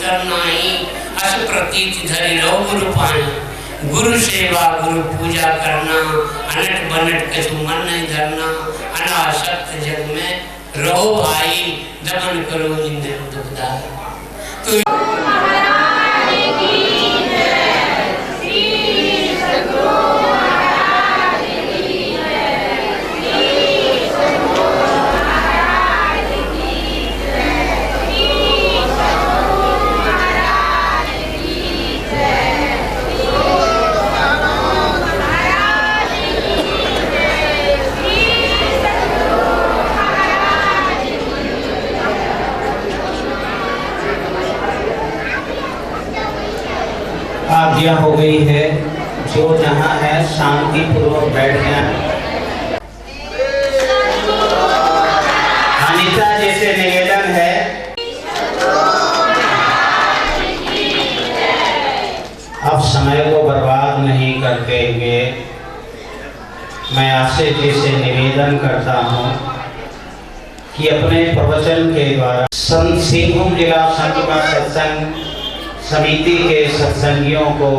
करना ही अस प्रतीत धरि लो गुरु पानी। गुरु सेवा गुरु पूजा करना, अनट बनट कछु मन नहीं धरना, अनासक्त जग में रहो भाई, दमन करो इंद्र दुखदाई। आज्ञा हो गई है, जो जहाँ है शांति पूर्वक बैठ गया। अनिता जैसे निवेदन है, अब समय को बर्बाद नहीं करते हुए मैं आपसे जैसे निवेदन करता हूँ कि अपने प्रवचन के द्वारा संत सिंहभूम जिला संघ सत्संग समिति के सत्संगियों को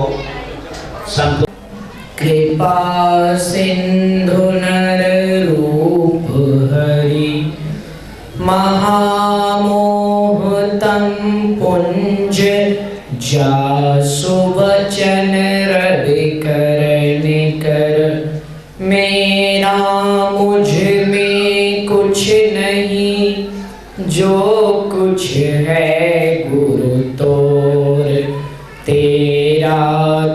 कृपा सिंधु नर रूप हरि महामोह तम पुंज जासु वचन रवि कर निकर। मेरा मुझ में कुछ नहीं, जो कुछ है गुरु तोर। तेरा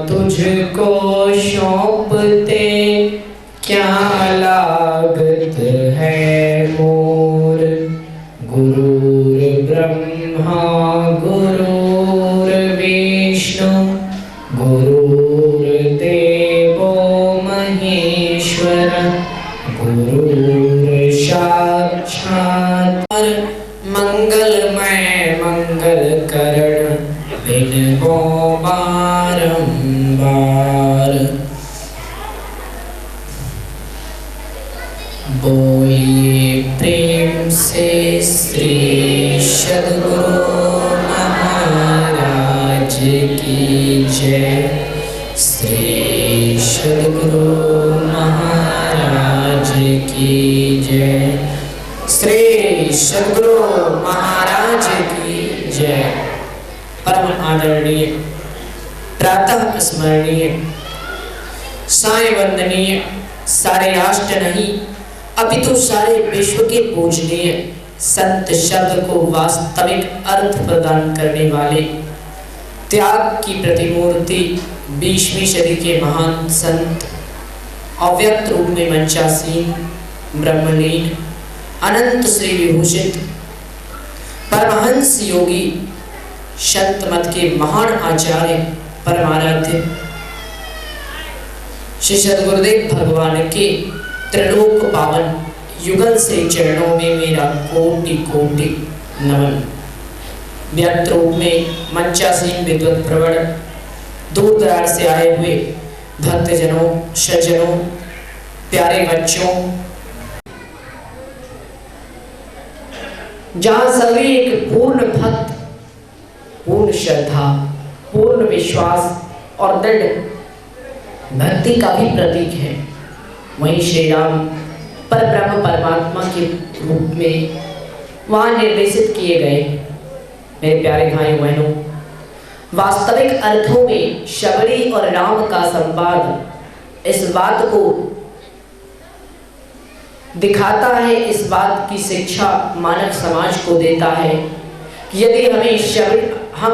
तुझको सौंपते क्या लागत है मोर। गुरुर ब्रह्मा गुरुर विष्णु गुरुर देवो महेश्वर। गुरुर साक्षात् मंगलमय मंगल करण बिनबो बारंबार। बोलिए प्रेम से श्री सद्गुरु महाराज की जय। श्री सद्गुरु महाराज की जय। श्री सद्गुरु महाराज की जय। परम आदरणीय, प्रातः स्मरणीय, साय वंदनीय, सारे राष्ट्र नहीं अपितु सारे विश्व के पूजनीय संत शब्द को वास्तविक अर्थ प्रदान करने वाले, त्याग की प्रतिमूर्ति, 20वीं सदी के महान संत, अव्यक्त रूप में मंचासीन, ब्रह्मलीन, अनंत श्री विभूषित परमहंस योगी, संत मत के महान आचार्य, परमाराध्य श्री सद्गुरुदेव भगवान के त्रिलोक पावन युगल से चरणों में मेरा कोटि कोटि नमन। व्यक्त रूप में मंचासीन विद्वत प्रवण, दूर दराज से आए हुए भक्तजनों, सज्जनों, प्यारे बच्चों, जहां सभी एक पूर्ण भक्त, पूर्ण श्रद्धा, पूर्ण विश्वास और दृढ़ भक्ति का भी प्रतीक है, वहीं श्री राम परब्रह्म परमात्मा के रूप में वहां निर्देशित किए गए। मेरे प्यारे भाइयों बहनों, वास्तविक अर्थों में शबरी और राम का संवाद इस बात को दिखाता है, इस बात की शिक्षा मानव समाज को देता है कि यदि हम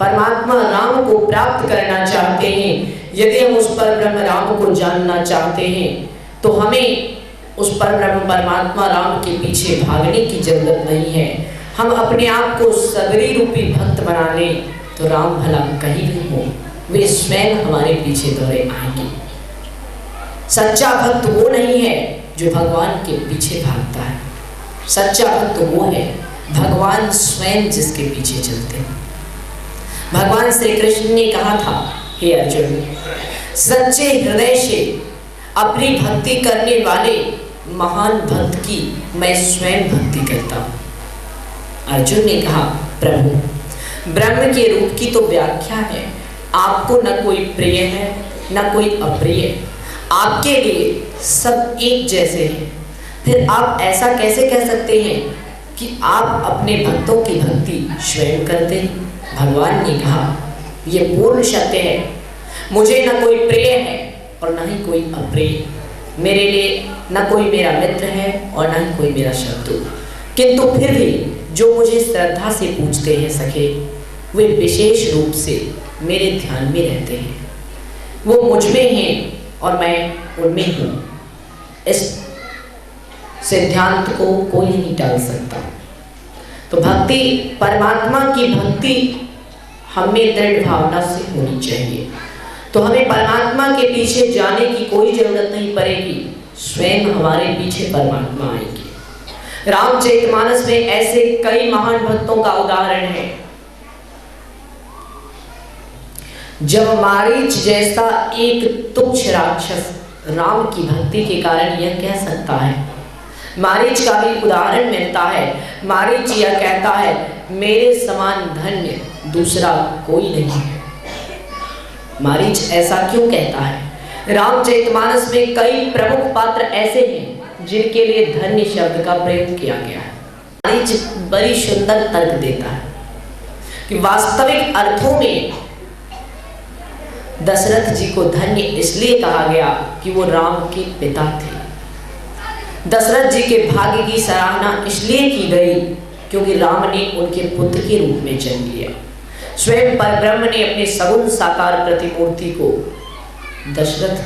परमात्मा राम को प्राप्त करना चाहते हैं, यदि हम उस पर ब्रह्म राम को जानना चाहते हैं, तो हमें उस पर ब्रह्म परमात्मा राम के पीछे भागने की जरूरत नहीं है। हम अपने आप को सबरी रूपी भक्त बना लें तो राम भला कहीं नहीं हो, वे स्वयं हमारे पीछे दौड़े आएंगे। सच्चा भक्त वो नहीं है जो भगवान के पीछे भागता है, सच्चा भक्त वो है भगवान स्वयं जिसके पीछे चलते हैं। भगवान श्री कृष्ण ने कहा था, हे अर्जुन, सच्चे हृदय से अपनी भक्ति करने वाले महान भक्त की मैं स्वयं भक्ति करता हूँ। अर्जुन ने कहा, प्रभु ब्रह्म के रूप की तो व्याख्या है, आपको न कोई प्रिय है न कोई अप्रिय, आपके लिए सब एक जैसे हैं। फिर आप ऐसा कैसे कह सकते हैं कि आप अपने भक्तों की भक्ति स्वयं करते हैं? भगवान ने कहा यह पूर्ण सत्य है, मुझे न कोई प्रिय है और न ही कोई अप्रिय, मेरे लिए न कोई मेरा मित्र है और न ही कोई मेरा शत्रु, किंतु फिर भी जो मुझे श्रद्धा से पूजते हैं सखे, वे विशेष रूप से मेरे ध्यान में रहते हैं। वो मुझ में हैं और मैं उनमें हूँ। इस सिद्धांत को कोई नहीं टाल सकता। तो भक्ति, परमात्मा की भक्ति हमें दृढ़ भावना से होनी चाहिए। तो हमें परमात्मा के पीछे जाने की कोई जरूरत नहीं पड़ेगी, स्वयं हमारे पीछे परमात्मा आएगी। रामचरितमानस में ऐसे कई महान भक्तों का उदाहरण है। जब मारीच जैसा एक तुच्छ राक्षस राम की भक्ति के कारण यह कह सकता है, मारीच का भी उदाहरण मिलता है। मारीच यह कहता है मेरे समान धन्य दूसरा कोई नहीं है। मारीच ऐसा क्यों कहता है? रामचरितमानस में कई प्रमुख पात्र ऐसे हैं जिनके लिए धन्य शब्द का प्रयोग किया गया है। मारीच बड़ी सुंदर तर्क देता है कि वास्तविक अर्थों में दशरथ जी को धन्य इसलिए कहा गया कि वो राम के पिता थे। दशरथ जी के भाग्य की सराहना इसलिए की गई क्योंकि राम ने उनके पुत्र के रूप में जन्म लिया। स्वयं परब्रह्म ने अपने सगुण साकार प्रतिमूर्ति को दशरथ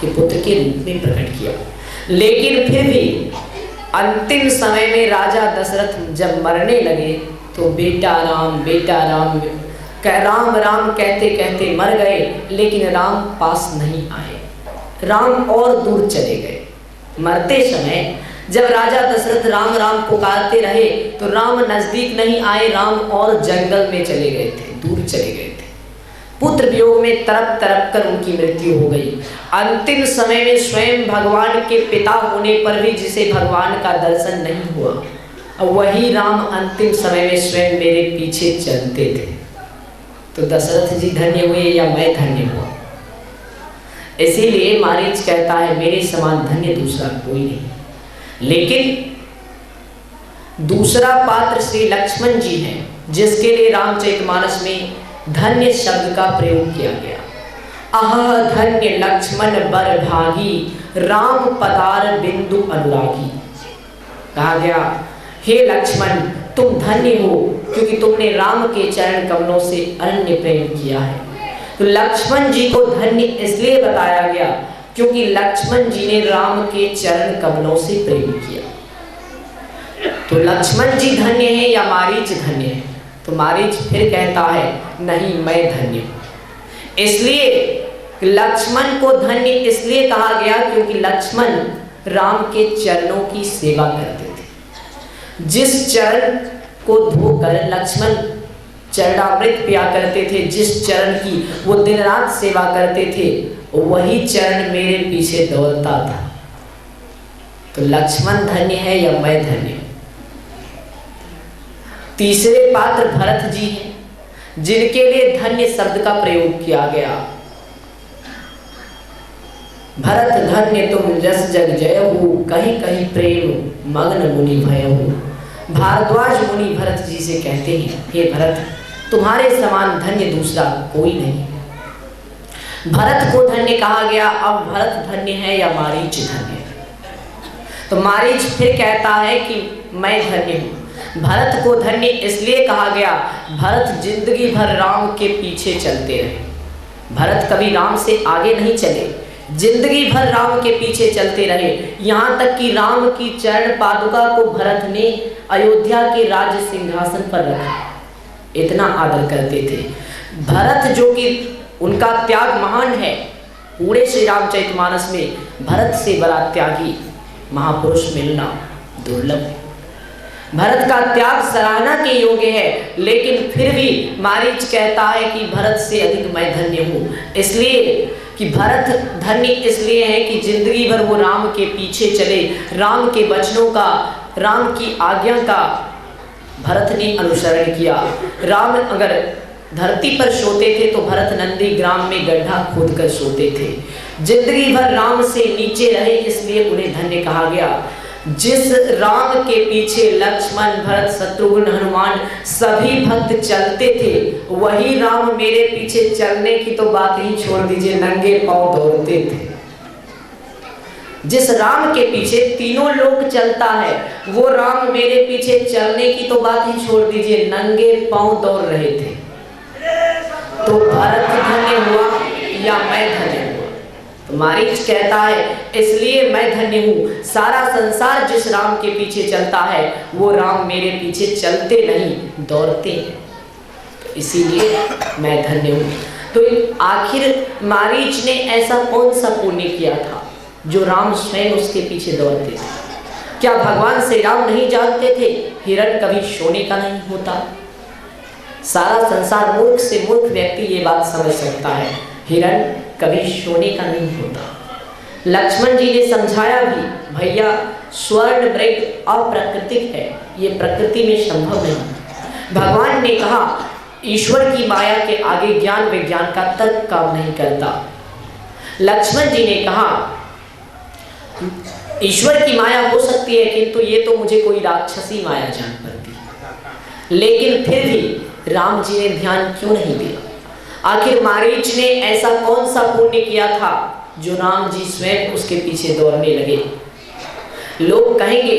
के पुत्र के रूप में प्रकट किया। लेकिन फिर भी अंतिम समय में राजा दशरथ जब मरने लगे तो बेटा राम राम राम कहते कहते मर गए, लेकिन राम पास नहीं आए, राम और दूर चले गए। मरते समय जब राजा दशरथ राम राम पुकारते रहे तो राम नजदीक नहीं आए, राम और जंगल में चले गए थे, दूर चले गए थे। पुत्र वियोग में तड़प तड़प कर उनकी मृत्यु हो गई। अंतिम समय में स्वयं भगवान के पिता होने पर भी जिसे भगवान का दर्शन नहीं हुआ, वही राम अंतिम समय में स्वयं मेरे पीछे चलते थे। तो दशरथ जी धन्य हुए या मैं धन्य हुआ? इसीलिए मारीच कहता है मेरे समान धन्य दूसरा कोई नहीं। लेकिन दूसरा पात्र श्री लक्ष्मण जी हैं, जिसके लिए रामचरितमानस में धन्य शब्द का प्रयोग किया गया। आह धन्य लक्ष्मण बर भागी, राम पदार बिंदु अनुरागी। कहा गया हे लक्ष्मण तुम धन्य हो क्योंकि तुमने राम के चरण कमलों से अनन्य प्रेम किया है। तो लक्ष्मण जी को धन्य इसलिए बताया गया क्योंकि लक्ष्मण जी ने राम के चरण कमलों से प्रेम किया। तो लक्ष्मण जी धन्य है या मारीच धन्य है? तो मारीच फिर कहता है नहीं मैं धन्य हूं। इसलिए लक्ष्मण को धन्य इसलिए कहा गया क्योंकि लक्ष्मण राम के चरणों की सेवा करते थे। जिस चरण को धोकर लक्ष्मण चरणामृत पिया करते थे, जिस चरण की वो दिन रात सेवा करते थे, वही चरण मेरे पीछे दौड़ता था। तो लक्ष्मण धन्य है या मैं धन्य? तीसरे पात्र भरत जी हैं, जिनके लिए धन्य शब्द का प्रयोग किया गया। भरत धन्य तुम जस जग जय हो, कहीं कहीं प्रेम मग्न मुनि भय हो। भारद्वाज मुनि भरत जी से कहते हैं हे भरत तुम्हारे समान धन्य दूसरा कोई नहीं। भरत को धन्य कहा गया, अब भरत धन्य है या मारीच धन्य है? तो मारीच फिर कहता है कि मैं धन्य हूँ। भरत को धन्य इसलिए कहा गया, भरत जिंदगी भर राम के पीछे चलते रहे। भरत कभी राम से आगे नहीं चले, जिंदगी भर राम के पीछे चलते रहे। यहाँ तक कि राम की चरण पादुका को भरत ने अयोध्या के राज्य सिंहासन पर रखा, इतना आदर करते थे। भरत जो कि उनका त्याग महान है, पूरे श्री रामचरितमानस में भरत से बड़ा त्यागी महापुरुष मिलना दुर्लभ है। भरत का त्याग सराहना के योग्य है, लेकिन फिर भी मारीच कहता है कि भरत से अधिक मैं धन्य हूँ। इसलिए कि भरत धन्य इसलिए है कि जिंदगी भर वो राम के पीछे चले, राम के वचनों का, राम की आज्ञा का भरत ने अनुसरण किया। राम अगर धरती पर सोते थे तो भरत नंदी ग्राम में गड्ढा खोद कर सोते थे। जिंदगी भर राम से नीचे रहे, इसलिए उन्हें धन्य कहा गया। जिस राम के पीछे लक्ष्मण, भरत, शत्रुघ्न, हनुमान सभी भक्त चलते थे, वही राम मेरे पीछे चलने की तो बात ही छोड़ दीजिए, नंगे पांव दौड़ते थे। जिस राम के पीछे तीनों लोग चलता है, वो राम मेरे पीछे चलने की तो बात ही छोड़ दीजिए, नंगे पांव दौड़ रहे थे। तो भरत धन्य हुआ या मैं धन्य हुआ? तो मारीच कहता है इसलिए मैं धन्य हूँ। सारा संसार जिस राम के पीछे चलता है, वो राम मेरे पीछे चलते नहीं, दौड़ते हैं, तो इसीलिए मैं धन्य हूँ। तो आखिर मारीच ने ऐसा कौन सा पुण्य किया था जो राम स्वयं उसके पीछे दौड़ते थे? क्या भगवान श्री राम नहीं जानते थे हिरण कभी सोने का नहीं होता? सारा संसार मूर्ख से मूर्ख व्यक्ति ये बात समझ सकता है, हिरण कभी सोने का नहीं होता। लक्ष्मण जी ने समझाया भी, भैया स्वर्ण मृग अप्राकृतिक है, ये प्रकृति में संभव नहीं। भगवान ने कहा ईश्वर की माया के आगे ज्ञान विज्ञान का तर्क काम नहीं करता। लक्ष्मण जी ने कहा ईश्वर की माया हो सकती है, किंतु ये तो मुझे कोई राक्षसी माया जान पड़ती। लेकिन फिर भी राम जी ने ध्यान क्यों नहीं दिया? आखिर मारीच ने ऐसा कौन सा पुण्य किया था जो राम जी स्वयं उसके पीछे दौड़ने लगे? लोग कहेंगे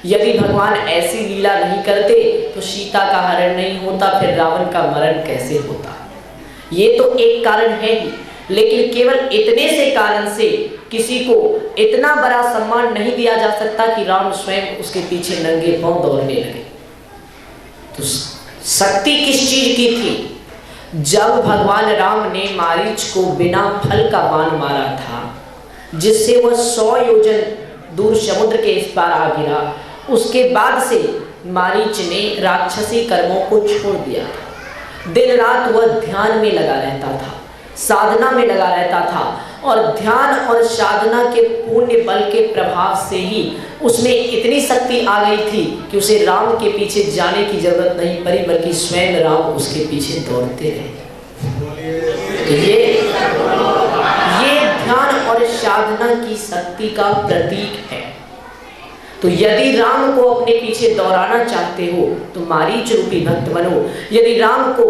यदि भगवान ऐसी लीला नहीं करते तो सीता का हरण नहीं होता, फिर रावण का मरण कैसे होता? ये तो एक कारण है ही, लेकिन केवल इतने से कारण से किसी को इतना बड़ा सम्मान नहीं दिया जा सकता कि राम स्वयं उसके पीछे नंगे पांव दौड़ने लगे। तो शक्ति किस चीज की थी? जब भगवान राम ने मारीच को बिना फल का बाण मारा था, जिससे वह 100 योजन दूर समुद्र के इस पार आ गिरा, उसके बाद से मारीच ने राक्षसी कर्मों को छोड़ दिया था। दिन रात वह ध्यान में लगा रहता था, साधना में लगा रहता था, और ध्यान और साधना के पुण्य बल के प्रभाव से ही उसमें इतनी शक्ति आ गई थी कि उसे राम के पीछे जाने की जरूरत नहीं पड़ी, बल्कि स्वयं राम उसके पीछे दौड़ते रहे। ये ध्यान और साधना की शक्ति का प्रतीक है। तो यदि राम को अपने पीछे दौड़ाना चाहते हो तो मारीच रूपी भक्त बनो। यदि राम को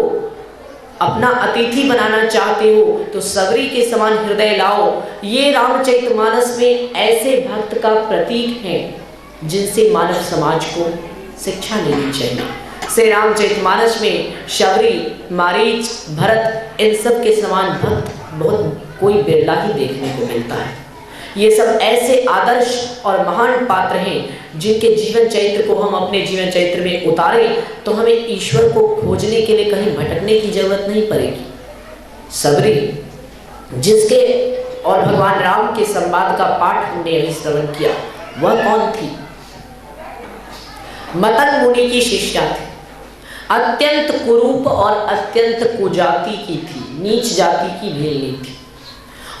अपना अतिथि बनाना चाहते हो तो सबरी के समान हृदय लाओ। ये रामचरितमानस में ऐसे भक्त का प्रतीक है जिनसे मानव समाज को शिक्षा लेनी चाहिए। श्री रामचरितमानस में शबरी, मारीच, भरत, इन सब के समान भक्त बहुत कोई बिरला ही देखने को मिलता है। ये सब ऐसे आदर्श और महान पात्र हैं जिनके जीवन चरित्र को हम अपने जीवन चरित्र में उतारें तो हमें ईश्वर को खोजने के लिए कहीं भटकने की जरूरत नहीं पड़ेगी। सबरी, जिसके और भगवान राम के संवाद का पाठ हमने अभी श्रवण किया, वह कौन थी? मतन मुनि की शिष्या थी। अत्यंत कुरूप और अत्यंत कुजाति की थी, नीच जाति की भेलनी थी,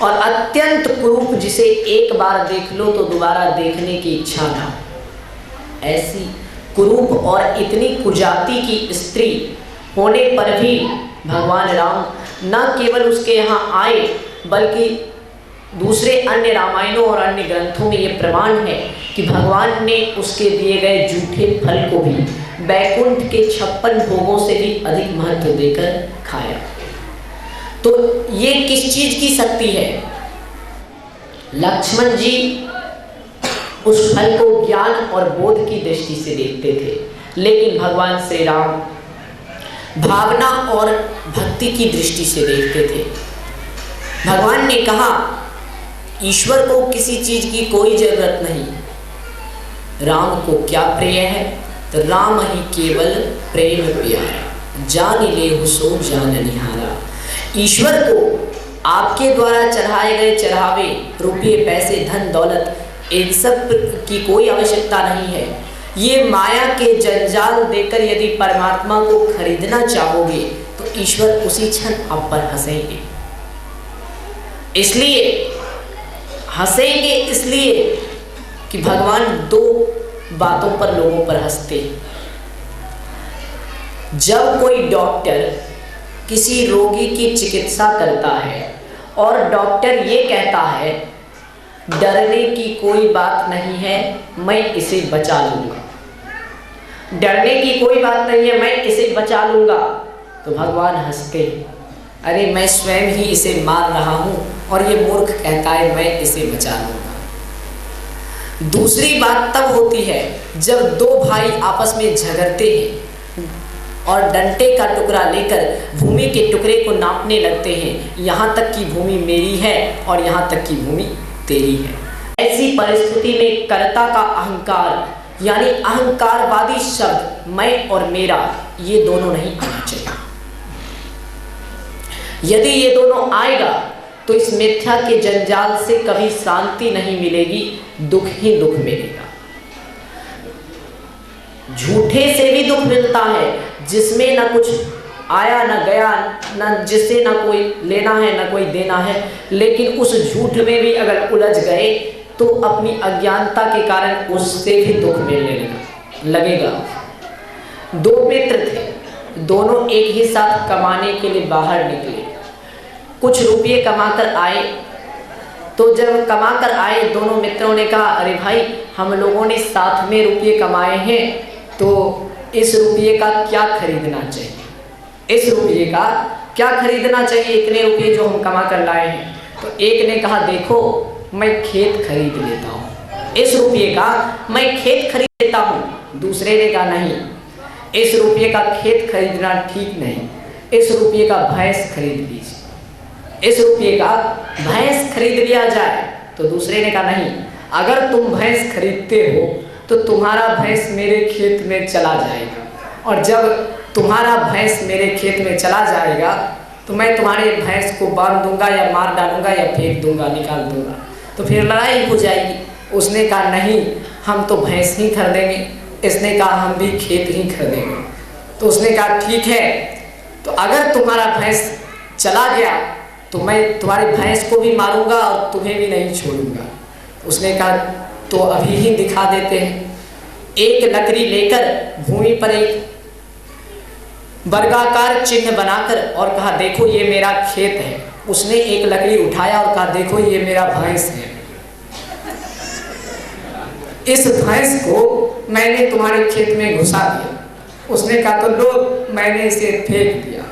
और अत्यंत कुरूप जिसे एक बार देख लो तो दोबारा देखने की इच्छा ना। ऐसी कुरूप और इतनी कुजाति की स्त्री होने पर भी भगवान राम न केवल उसके यहाँ आए, बल्कि दूसरे अन्य रामायणों और अन्य ग्रंथों में ये प्रमाण है कि भगवान ने उसके दिए गए जूठे फल को भी बैकुंठ के 56 भोगों से भी अधिक महत्व देकर खाया। तो ये किस चीज की शक्ति है? लक्ष्मण जी उस फल को ज्ञान और बोध की दृष्टि से देखते थे, लेकिन भगवान श्री राम भावना और भक्ति की दृष्टि से देखते थे। भगवान ने कहा ईश्वर को किसी चीज की कोई जरूरत नहीं। राम को क्या प्रिय है? तो राम ही केवल प्रेम प्यारा, जान ले हुसो जान निहारा। ईश्वर को आपके द्वारा चढ़ाए गए चढ़ावे, रुपये, पैसे, धन दौलत, इन सब की कोई आवश्यकता नहीं है। ये माया के जंजाल देकर यदि परमात्मा को खरीदना चाहोगे तो ईश्वर उसी क्षण आप पर हंसेंगे। इसलिए हंसेंगे इसलिए कि भगवान दो बातों पर लोगों पर हंसते। जब कोई डॉक्टर किसी रोगी की चिकित्सा करता है और डॉक्टर ये कहता है डरने की कोई बात नहीं है, मैं इसे बचा लूँगा, डरने की कोई बात नहीं है, मैं इसे बचा लूँगा, तो भगवान हंसते हैं, अरे मैं स्वयं ही इसे मार रहा हूँ और ये मूर्ख कहता है मैं इसे बचा लूँगा। दूसरी बात तब होती है जब दो भाई आपस में झगड़ते हैं और डंडे का टुकड़ा लेकर भूमि के टुकड़े को नापने लगते हैं, यहाँ तक की भूमि मेरी है और यहाँ तक की भूमि तेरी है। ऐसी परिस्थिति में कर्ता का अहंकार यानी अहंकारवादी शब्द मैं और मेरा ये दोनों नहीं आना चाहिए। यदि ये दोनों आएगा तो इस मिथ्या के जंजाल से कभी शांति नहीं मिलेगी, दुख ही दुख मिलेगा। झूठे से भी दुख मिलता है जिसमें ना कुछ आया ना गया, ना जिससे ना कोई लेना है ना कोई देना है, लेकिन उस झूठ में भी अगर उलझ गए तो अपनी अज्ञानता के कारण उससे भी दुख मिलने लगेगा। दो मित्र थे, दोनों एक ही साथ कमाने के लिए बाहर निकले, कुछ रुपये कमाकर आए। तो जब कमाकर आए दोनों मित्रों ने कहा अरे भाई हम लोगों ने साथ में रुपये कमाए हैं तो इस रुपये का क्या खरीदना चाहिए, इस रुपये का क्या खरीदना चाहिए, इतने रुपये जो हम कमा कर लाए हैं। तो एक ने कहा देखो मैं खेत खरीद लेता हूँ, इस रुपये का मैं खेत खरीद लेता हूँ। दूसरे ने कहा नहीं, इस रुपये का खेत खरीदना ठीक नहीं, इस रुपये का भैंस खरीद लीजिए, इस रुपये का भैंस खरीद लिया जाए। तो दूसरे ने कहा नहीं, अगर तुम भैंस खरीदते हो तो तुम्हारा भैंस मेरे खेत में चला जाएगा, और जब तुम्हारा भैंस मेरे खेत में चला जाएगा तो मैं तुम्हारे भैंस को बांध दूंगा या मार डालूंगा या फेंक दूंगा, निकाल दूंगा, तो फिर लड़ाई हो जाएगी। उसने कहा नहीं, हम तो भैंस ही खरीदेंगे। इसने कहा हम भी खेत ही खरीदेंगे। तो उसने कहा ठीक है, तो अगर तुम्हारा भैंस चला गया तो मैं तुम्हारी भैंस को भी मारूंगा और तुम्हें भी नहीं छोड़ूंगा। उसने कहा तो अभी ही दिखा देते हैं। एक लकड़ी लेकर भूमि पर एक वर्गाकार चिन्ह बनाकर और कहा देखो ये मेरा खेत है। उसने एक लकड़ी उठाया और कहा देखो ये मेरा भैंस है, इस भैंस को मैंने तुम्हारे खेत में घुसा दिया। उसने कहा तो लो मैंने इसे फेंक दिया।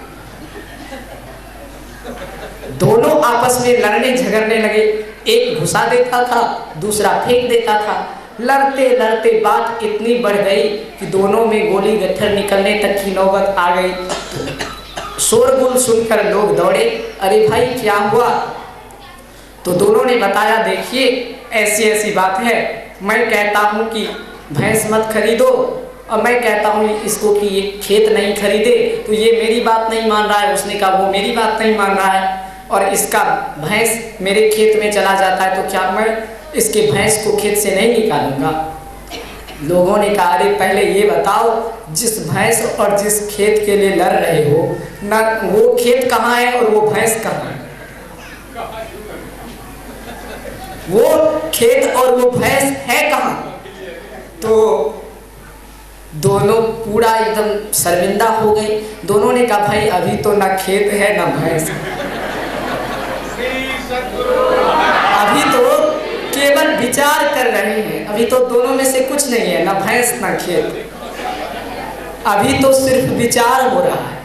दोनों आपस में लड़ने झगड़ने लगे, एक घुसा देता था दूसरा फेंक देता था। लड़ते लड़ते बात इतनी बढ़ गई कि दोनों में गोली गट्ठर निकलने तक की नौबत आ गई। शोरगुल सुनकर लोग दौड़े, अरे भाई क्या हुआ? तो दोनों ने बताया देखिए ऐसी ऐसी बात है, मैं कहता हूँ कि भैंस मत खरीदो और मैं कहता हूँ इसको कि ये खेत नहीं खरीदे, तो ये मेरी बात नहीं मान रहा है। उसने कहा वो मेरी बात नहीं मान रहा है और इसका भैंस मेरे खेत में चला जाता है, तो क्या मैं इसके भैंस को खेत से नहीं निकालूंगा? लोगों ने कहा अरे पहले ये बताओ जिस भैंस और जिस खेत के लिए लड़ रहे हो ना वो खेत कहाँ है और वो भैंस कहाँ है? वो खेत और वो भैंस है कहाँ? तो दोनों पूरा एकदम शर्मिंदा हो गए। दोनों ने कहा भाई अभी तो ना खेत है ना भैंस, अभी तो केवल विचार कर रहे हैं, अभी तो दोनों में से कुछ नहीं है, ना भैंस ना खेत, अभी तो सिर्फ विचार हो रहा है।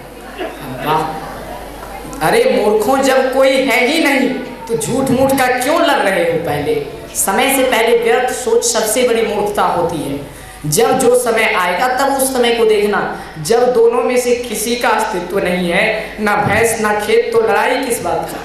अरे मूर्खों, जब कोई है ही नहीं तो झूठ मूठ का क्यों लड़ रहे हो? पहले समय से पहले व्यर्थ सोच सबसे बड़ी मूर्खता होती है। जब जो समय आएगा तब उस समय को देखना। जब दोनों में से किसी का अस्तित्व नहीं है, ना भैंस ना खेत, तो लड़ाई किस बात का?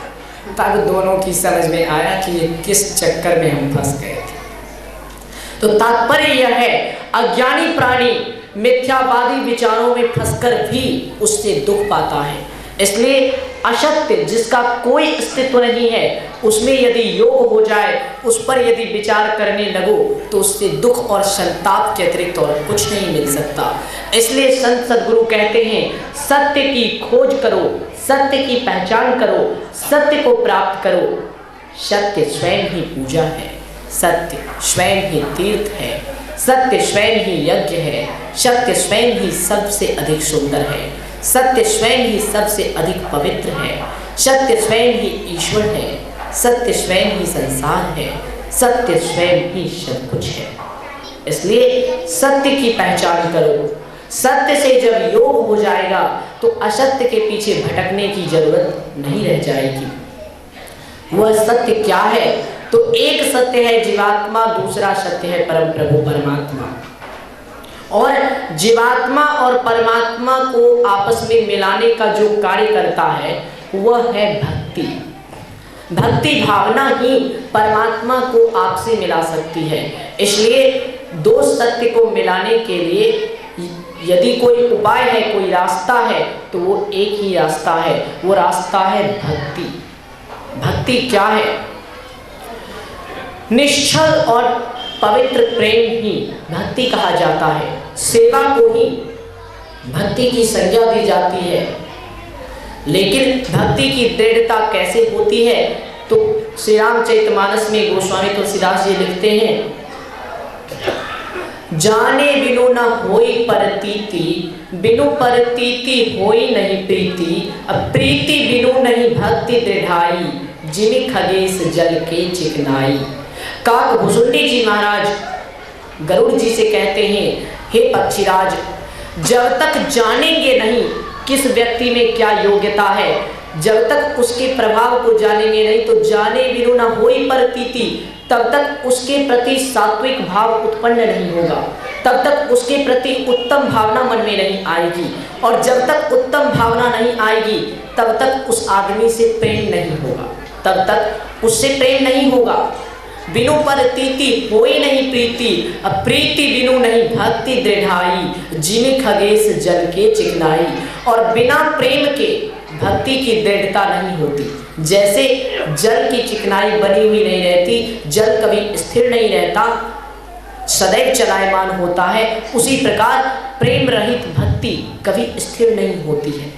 तब दोनों की समझ में आया कि ये किस चक्कर में हम फंस गए थे। तो तात्पर्य यह है अज्ञानी प्राणी मिथ्यावादी विचारों में फंसकर भी उससे दुख पाता है। इसलिए असत्य जिसका कोई अस्तित्व नहीं है उसमें यदि योग हो जाए, उस पर यदि विचार करने लगो तो उससे दुख और संताप के अतिरिक्त और कुछ नहीं मिल सकता। इसलिए संत सद्गुरु कहते हैं सत्य की खोज करो, सत्य की पहचान करो, सत्य को प्राप्त करो। सत्य स्वयं ही पूजा है, सत्य स्वयं ही तीर्थ है, सत्य स्वयं ही यज्ञ है, सत्य स्वयं ही सबसे अधिक सुंदर है, सत्य स्वयं ही सबसे अधिक पवित्र है, सत्य स्वयं ही ईश्वर है, सत्य स्वयं ही संसार है, सत्य स्वयं ही सब कुछ है। इसलिए सत्य की पहचान करो। सत्य से जब योग हो जाएगा तो असत्य के पीछे भटकने की जरूरत नहीं रह जाएगी। वह सत्य क्या है? तो एक सत्य है जीवात्मा, दूसरा सत्य है परम प्रभु परमात्मा। और जीवात्मा और परमात्मा को आपस में मिलाने का जो कार्य करता है वह है भक्ति। भक्ति भावना ही परमात्मा को आपसे मिला सकती है। इसलिए दो सत्य को मिलाने के लिए यदि कोई उपाय है, कोई रास्ता है, तो वो एक ही रास्ता है, वो रास्ता है भक्ति। भक्ति क्या है? निश्चल और पवित्र प्रेम ही भक्ति कहा जाता है। सेवा को ही भक्ति की संज्ञा दी जाती है। लेकिन भक्ति की दृढ़ता कैसे होती है? तो श्री रामचरितमानस में गोस्वामी तुलसीदास जी लिखते हैं, जाने बिनु न होई परतीति, बिनु परतीति होई नहीं प्रीति, अब प्रीति बिनु नहीं भक्ति दृढ़ाई, जिमि खगेश जल के चिकनाई। काक भुसुंडी जी महाराज गरुड़ जी से कहते हैं, हे पक्षीराज, जब तक जानेंगे नहीं किस व्यक्ति में क्या योग्यता है, जब तक उसके प्रभाव को जानेंगे नहीं, तो जाने बिनु न होई परतीति, तब तक उसके प्रति सात्विक भाव उत्पन्न नहीं होगा, तब तक उसके प्रति उत्तम भावना मन में नहीं आएगी, और जब तक उत्तम भावना नहीं आएगी तब तक उस आदमी से प्रेम नहीं होगा, तब तक उससे प्रेम नहीं होगा। बिनु परतीति होई नहीं प्रीति, अब प्रीति बिनु नहीं भक्ति दृढ़ाई, जिमि खगेश जल के चिकनाई। और बिना प्रेम के भक्ति की दृढ़ता नहीं होती। जैसे जल की चिकनाई बनी हुई नहीं रहती, जल कभी स्थिर नहीं रहता, सदैव चलायमान होता है, उसी प्रकार प्रेम रहित भक्ति कभी स्थिर नहीं होती है।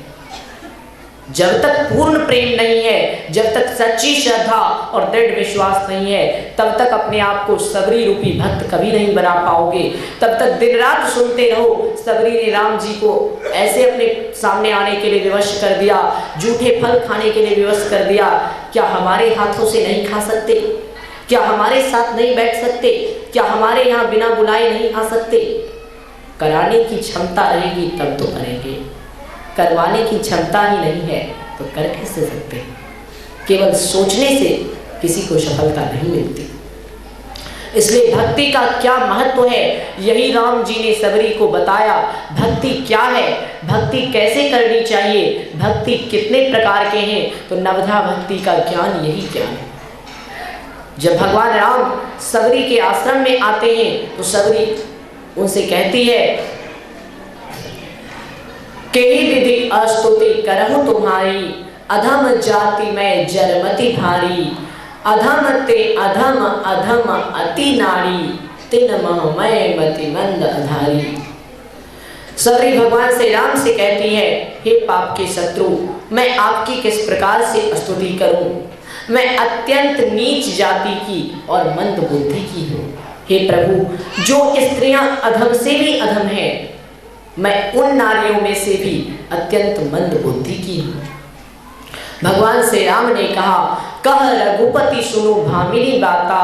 जब तक पूर्ण प्रेम नहीं है, जब तक सच्ची श्रद्धा और दृढ़ विश्वास नहीं है, तब तक अपने आप को सबरी रूपी भक्त कभी नहीं बना पाओगे। तब तक दिन रात सुनते रहो, सबरी ने राम जी को ऐसे अपने सामने आने के लिए विवश कर दिया, जूठे फल खाने के लिए विवश कर दिया, क्या हमारे हाथों से नहीं खा सकते? क्या हमारे साथ नहीं बैठ सकते? क्या हमारे यहाँ बिना बुलाए नहीं आ सकते? कराने की क्षमता रहेगी तब तो करेंगे, करवाने की क्षमता ही नहीं है तो कर कैसे सकते? केवल सोचने से किसी को सफलता नहीं मिलती। इसलिए भक्ति का क्या महत्व है, यही राम जी ने सबरी को बताया। भक्ति क्या है, भक्ति कैसे करनी चाहिए, भक्ति कितने प्रकार के हैं, तो नवधा भक्ति का ज्ञान यही ज्ञान है। जब भगवान राम सबरी के आश्रम में आते हैं तो सबरी उनसे कहती है, केही विधि अस्तुति करहु तुम्हारी, अधम जाति में जरमति भारी, अधम ते अधम अधम अति नारी, तिन मह मैं मति मंद अधारी। सबरी भगवान से राम से कहती है, हे पाप के शत्रु, मैं आपकी किस प्रकार से स्तुति करूं? मैं अत्यंत नीच जाति की और मंद बुद्धि की हूँ। हे प्रभु, जो स्त्रियां अधम से भी अधम हैं, मैं उन नारियों में से भी अत्यंत मंद बुद्धि की हूँ। भगवान श्री राम ने कहा, कह रघुपति सुनो भामिनी बाता,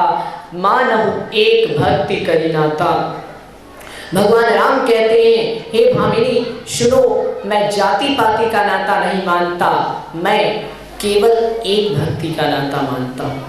मानहु एक भक्ति करि नाता। भगवान राम कहते हैं, हे भामिनी सुनो, मैं जाति पाति का नाता नहीं मानता, मैं केवल एक भक्ति का नाता मानता हूँ।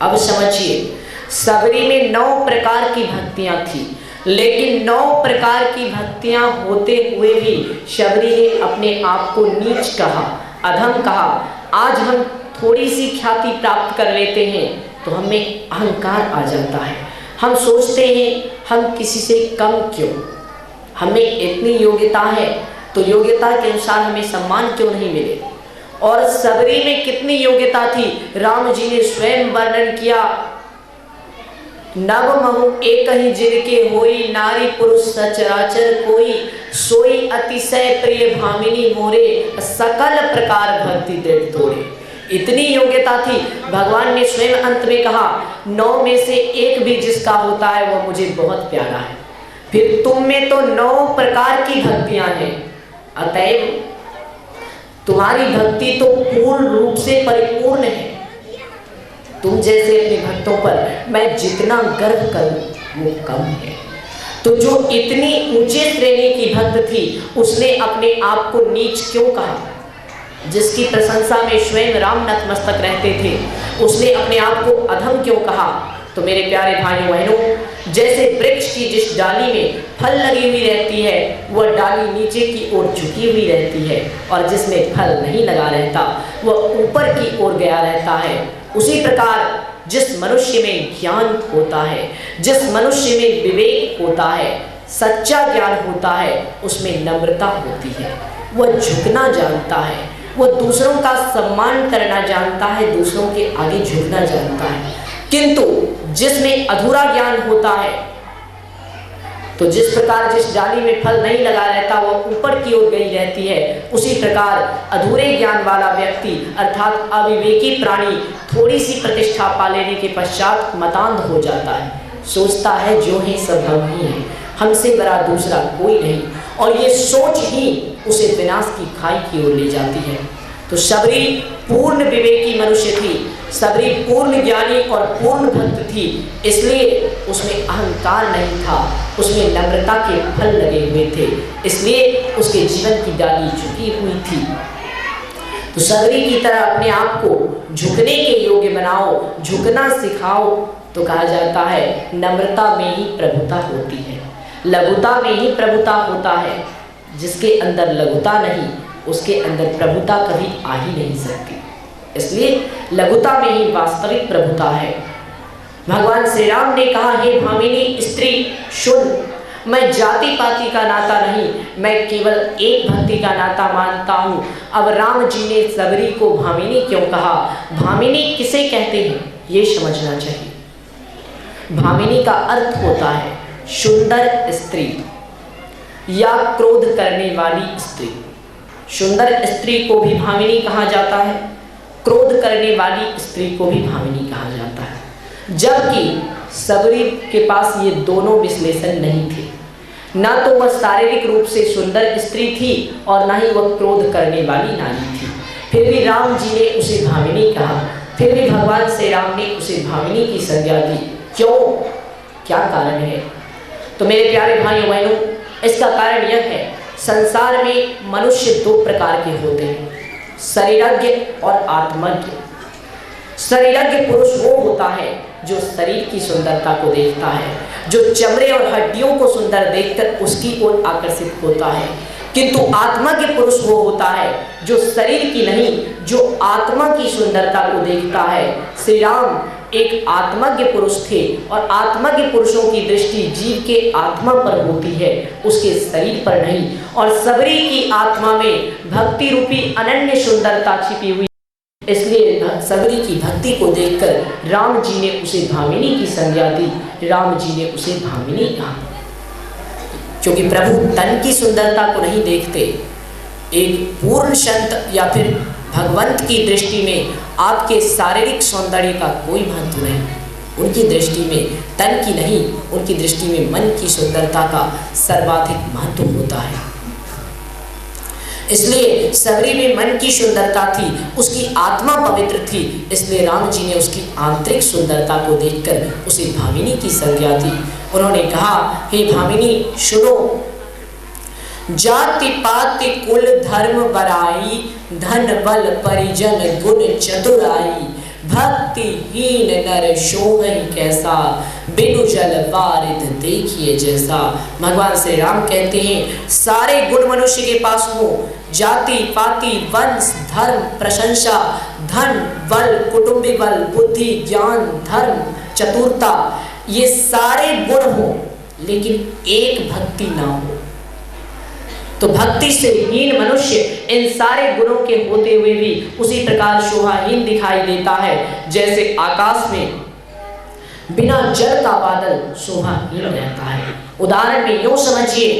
अब समझिए, सबरी में 9 प्रकार की भक्तियां थी, लेकिन 9 प्रकार की भक्तियां होते हुए भी सबरी ने अपने आप को नीच कहा, अधम कहा। आज हम थोड़ी सी ख्याति प्राप्त कर लेते हैं तो हमें अहंकार आ जाता है, हम सोचते हैं हम किसी से कम क्यों, हमें इतनी योग्यता है तो योग्यता के अनुसार हमें सम्मान क्यों नहीं मिले। और सबरी में कितनी योग्यता थी, राम जी ने स्वयं वर्णन किया, नव महु एक ही जिनके होई, नारी पुरुष सचराचर कोई, सोई अतिशय प्रिय भामिनी मोरे, सकल प्रकार भक्ति दृढ़ तोड़े। इतनी योग्यता थी, भगवान ने स्वयं अंत में कहा, 9 में से एक भी जिसका होता है वो मुझे बहुत प्यारा है। फिर तुम में तो 9 प्रकार की भक्तियां हैं, अतएव तुम्हारी भक्ति तो पूर्ण रूप से परिपूर्ण है। तुम जैसे अपने भक्तों पर मैं जितना गर्व करूं वो कम है। तो जो इतनी ऊंचे श्रेणी की भक्त थी उसने अपने आप को नीच क्यों कहा? जिसकी प्रशंसा में स्वयं राम नतमस्तक रहते थे उसने अपने आप को अधम क्यों कहा? तो मेरे प्यारे भाइयों बहनों, जैसे वृक्ष की जिस डाली में फल लगी हुई रहती है वह डाली नीचे की ओर झुकी हुई रहती है, और जिसमें फल नहीं लगा रहता वह ऊपर की ओर गया रहता है। उसी प्रकार जिस मनुष्य में ज्ञान होता है, जिस मनुष्य में विवेक होता है, सच्चा ज्ञान होता है, उसमें नम्रता होती है। वह झुकना जानता है, वह दूसरों का सम्मान करना जानता है, दूसरों के आगे झुकना जानता है। किंतु जिसमें अधूरा ज्ञान होता है, तो जिस प्रकार जिस डाली में फल नहीं लगा रहता वह ऊपर की ओर गई रहती है, उसी प्रकार अधूरे ज्ञान वाला व्यक्ति अर्थात अविवेकी प्राणी थोड़ी सी प्रतिष्ठा पा लेने के पश्चात मतांध हो जाता है। सोचता है जो है सब हम ही हैं, हमसे बड़ा दूसरा कोई नहीं, और ये सोच ही उसे विनाश की खाई की ओर ले जाती है। तो शबरी पूर्ण विवेकी मनुष्य थी, शबरी पूर्ण ज्ञानी और पूर्ण भक्त थी, इसलिए उसमें अहंकार नहीं था, उसमें नम्रता के फल लगे हुए थे, इसलिए उसके जीवन की डाली झुकी हुई थी। तो शबरी की तरह अपने आप को झुकने के योग्य बनाओ, झुकना सिखाओ। तो कहा जाता है नम्रता में ही प्रभुता होती है, लघुता में ही प्रभुता होता है। जिसके अंदर लघुता नहीं उसके अंदर प्रभुता कभी आ ही नहीं सकती, इसलिए लघुता में ही वास्तविक प्रभुता है। भगवान श्री राम ने कहा, हे भामिनी स्त्री सुन, मैं जाति पाति का नाता नहीं, मैं केवल एक भक्ति का नाता मानता हूँ। अब राम जी ने शबरी को भामिनी क्यों कहा? भामिनी किसे कहते हैं ये समझना चाहिए। भामिनी का अर्थ होता है सुंदर स्त्री या क्रोध करने वाली स्त्री। सुंदर स्त्री को भी भामिनी कहा जाता है, क्रोध करने वाली स्त्री को भी भामिनी कहा जाता है। जबकि शबरी के पास ये दोनों विश्लेषण नहीं थे, ना तो वह शारीरिक रूप से सुंदर स्त्री थी और ना ही वह क्रोध करने वाली नारी थी। फिर भी राम जी ने उसे भामिनी कहा, फिर भी भगवान श्री राम ने उसे भामिनी की संज्ञा दी। क्यों? क्या कारण है? तो मेरे प्यारे भाइयों बहनों, इसका कारण यह है, संसार में मनुष्य 2 प्रकार के होते हैं, शरीरज्ञ और आत्मज्ञ। शरीरज्ञ पुरुष वो होता है जो शरीर की सुंदरता को देखता है, जो चमड़े और हड्डियों को सुंदर देखकर उसकी ओर आकर्षित होता है। किंतु आत्मज्ञ पुरुष वो होता है जो शरीर की नहीं, जो आत्मा की सुंदरता को देखता है। श्री राम एक आत्मज्ञ पुरुष थे और आत्मज्ञ पुरुषों की दृष्टि जीव के आत्मा पर होती है, उसके शरीर पर नहीं। और शबरी की आत्मा में भक्ति रूपी अनन्य सुंदरता छिपी हुई, इसलिए शबरी की भक्ति को देखकर राम जी ने उसे भामिनी की संज्ञा दी, राम जी ने उसे भामिनी कहा। क्योंकि प्रभु तन की सुंदरता को नहीं देखते। एक पूर्ण संत या फिर भगवंत की दृष्टि में आपके शारीरिक सौंदर्य का कोई महत्व नहीं, उनकी दृष्टि में तन की नहीं, उनकी दृष्टि में मन की सुंदरता का सर्वाधिक महत्व होता है। इसलिए शबरी में मन की सुंदरता थी, उसकी आत्मा पवित्र थी, इसलिए राम जी ने उसकी आंतरिक सुंदरता को देखकर उसे भामिनी की संज्ञा दी। उन्होंने कहा, हे भामिनी सुनो, जाति पाति कुल धर्म बराई, धन बल परिजन गुण चतुराई, भक्तिहीन नर शोभई कैसा, बिनु जल वारिद देखिए जैसा। भगवान श्री राम कहते हैं, सारे गुण मनुष्य के पास हो, जाति पाति वंश धर्म प्रशंसा धन बल कुटुंबी बल बुद्धि ज्ञान धर्म चतुरता, ये सारे गुण हो, लेकिन एक भक्ति ना हो, तो भक्ति से हीन मनुष्य इन सारे गुणों के होते हुए भी उसी प्रकार शोभाहीन दिखाई देता है, जैसे आकाश में बिना जल का बादल शोभाहीन रहता है। उदाहरण में यूं समझिए,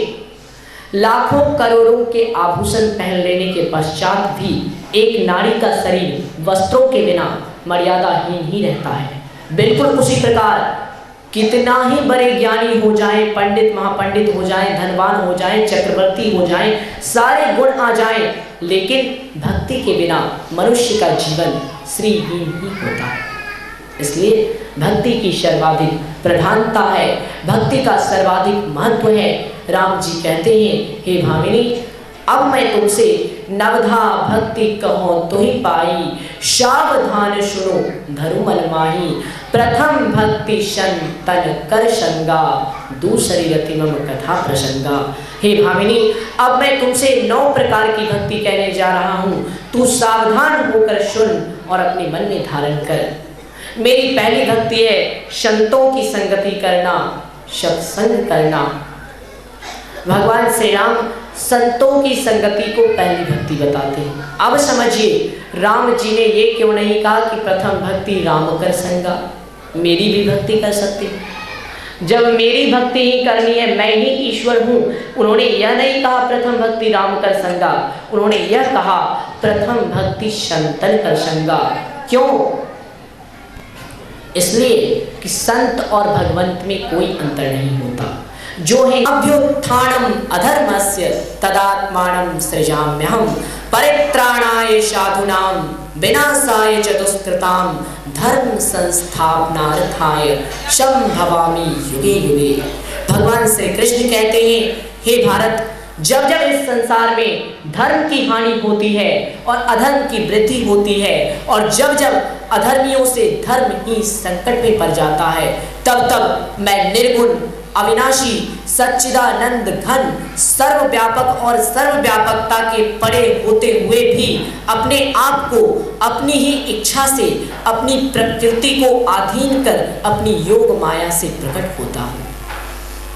लाखों करोड़ों के आभूषण पहन लेने के पश्चात भी एक नारी का शरीर वस्त्रों के बिना मर्यादाहीन ही रहता है। बिल्कुल उसी प्रकार कितना ही बड़े ज्ञानी हो जाएं, पंडित महापंडित हो जाएं, धनवान हो जाएं, चक्रवर्ती हो जाएं, सारे गुण आ जाएं, लेकिन भक्ति के बिना मनुष्य का जीवन श्रीहीन ही होता है। इसलिए भक्ति की सर्वाधिक प्रधानता है, भक्ति का सर्वाधिक महत्व है। राम जी कहते हैं, हे भामिनी, अब मैं तुमसे नवधा भक्ति कहो तो ही पाई, सावधान सुनो धरु मन माही, प्रथम भक्ति तन कर संगा, दूसरी रति मम कथा प्रसंगा। हे भामिनी, अब मैं तुमसे 9 प्रकार की भक्ति कहने जा रहा हूँ, तू सावधान होकर सुन और अपने मन में धारण कर। मेरी पहली भक्ति है संतों की संगति करना, सत्संग करना। भगवान श्री राम संतों की संगति को पहली भक्ति बताते हैं। अब समझिए, राम जी ने ये क्यों नहीं कहा कि प्रथम भक्ति राम कर संगा, मेरी भी भक्ति कर सकती हूँ। जब मेरी भक्ति ही करनी है, मैं ही ईश्वर हूँ, उन्होंने यह नहीं कहा प्रथम भक्ति राम कर संगा, उन्होंने यह कहा प्रथम भक्ति संतन कर संगा। क्यों? इसलिए कि संत और भगवंत में कोई अंतर नहीं होता। जो है अभ्युत्थानम अधर्मस्य तदात्मानं सृजाम्यहम्, परित्राणाय साधूनां विनाशाय च दुष्कृतां, धर्म संस्थापनार्थाय संभवामि युगे युगे। भगवान श्री कृष्ण कहते हैं, हे भारत, जब जब इस संसार में धर्म की हानि होती है और अधर्म की वृद्धि होती है, और जब जब अधर्मियों से धर्म ही संकट में पड़ जाता है, तब तब मैं निर्गुण अविनाशी सच्चिदानंद घन सर्वव्यापक और सर्वव्यापकता के परे होते हुए भी अपने आप को अपनी ही इच्छा से अपनी प्रकृति को अधीन कर अपनी योग माया से प्रकट होता हूँ।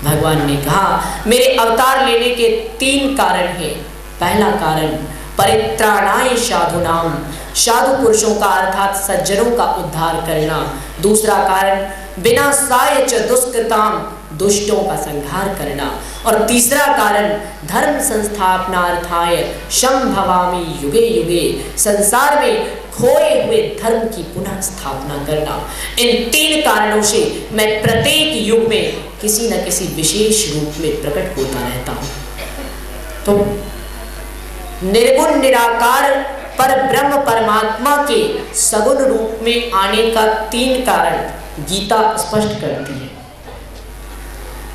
भगवान ने कहा, मेरे अवतार लेने के 3 कारण हैं। पहला कारण परित्राणाय साधूनाम, साधु पुरुषों का अर्थात सज्जनों का उद्धार करना। दूसरा कारण विनाशाय च दुष्कृताम, दुष्टों का संहार करना। और तीसरा कारण धर्म संस्थापनार्थाय संभवामि युगे युगे, संसार में खोए हुए धर्म की पुनः स्थापना करना। इन 3 कारणों से मैं प्रत्येक युग में किसी न किसी विशेष रूप में प्रकट होता रहता हूँ। तो निर्गुण निराकार पर ब्रह्म परमात्मा के सगुण रूप में आने का 3 कारण गीता स्पष्ट करती है।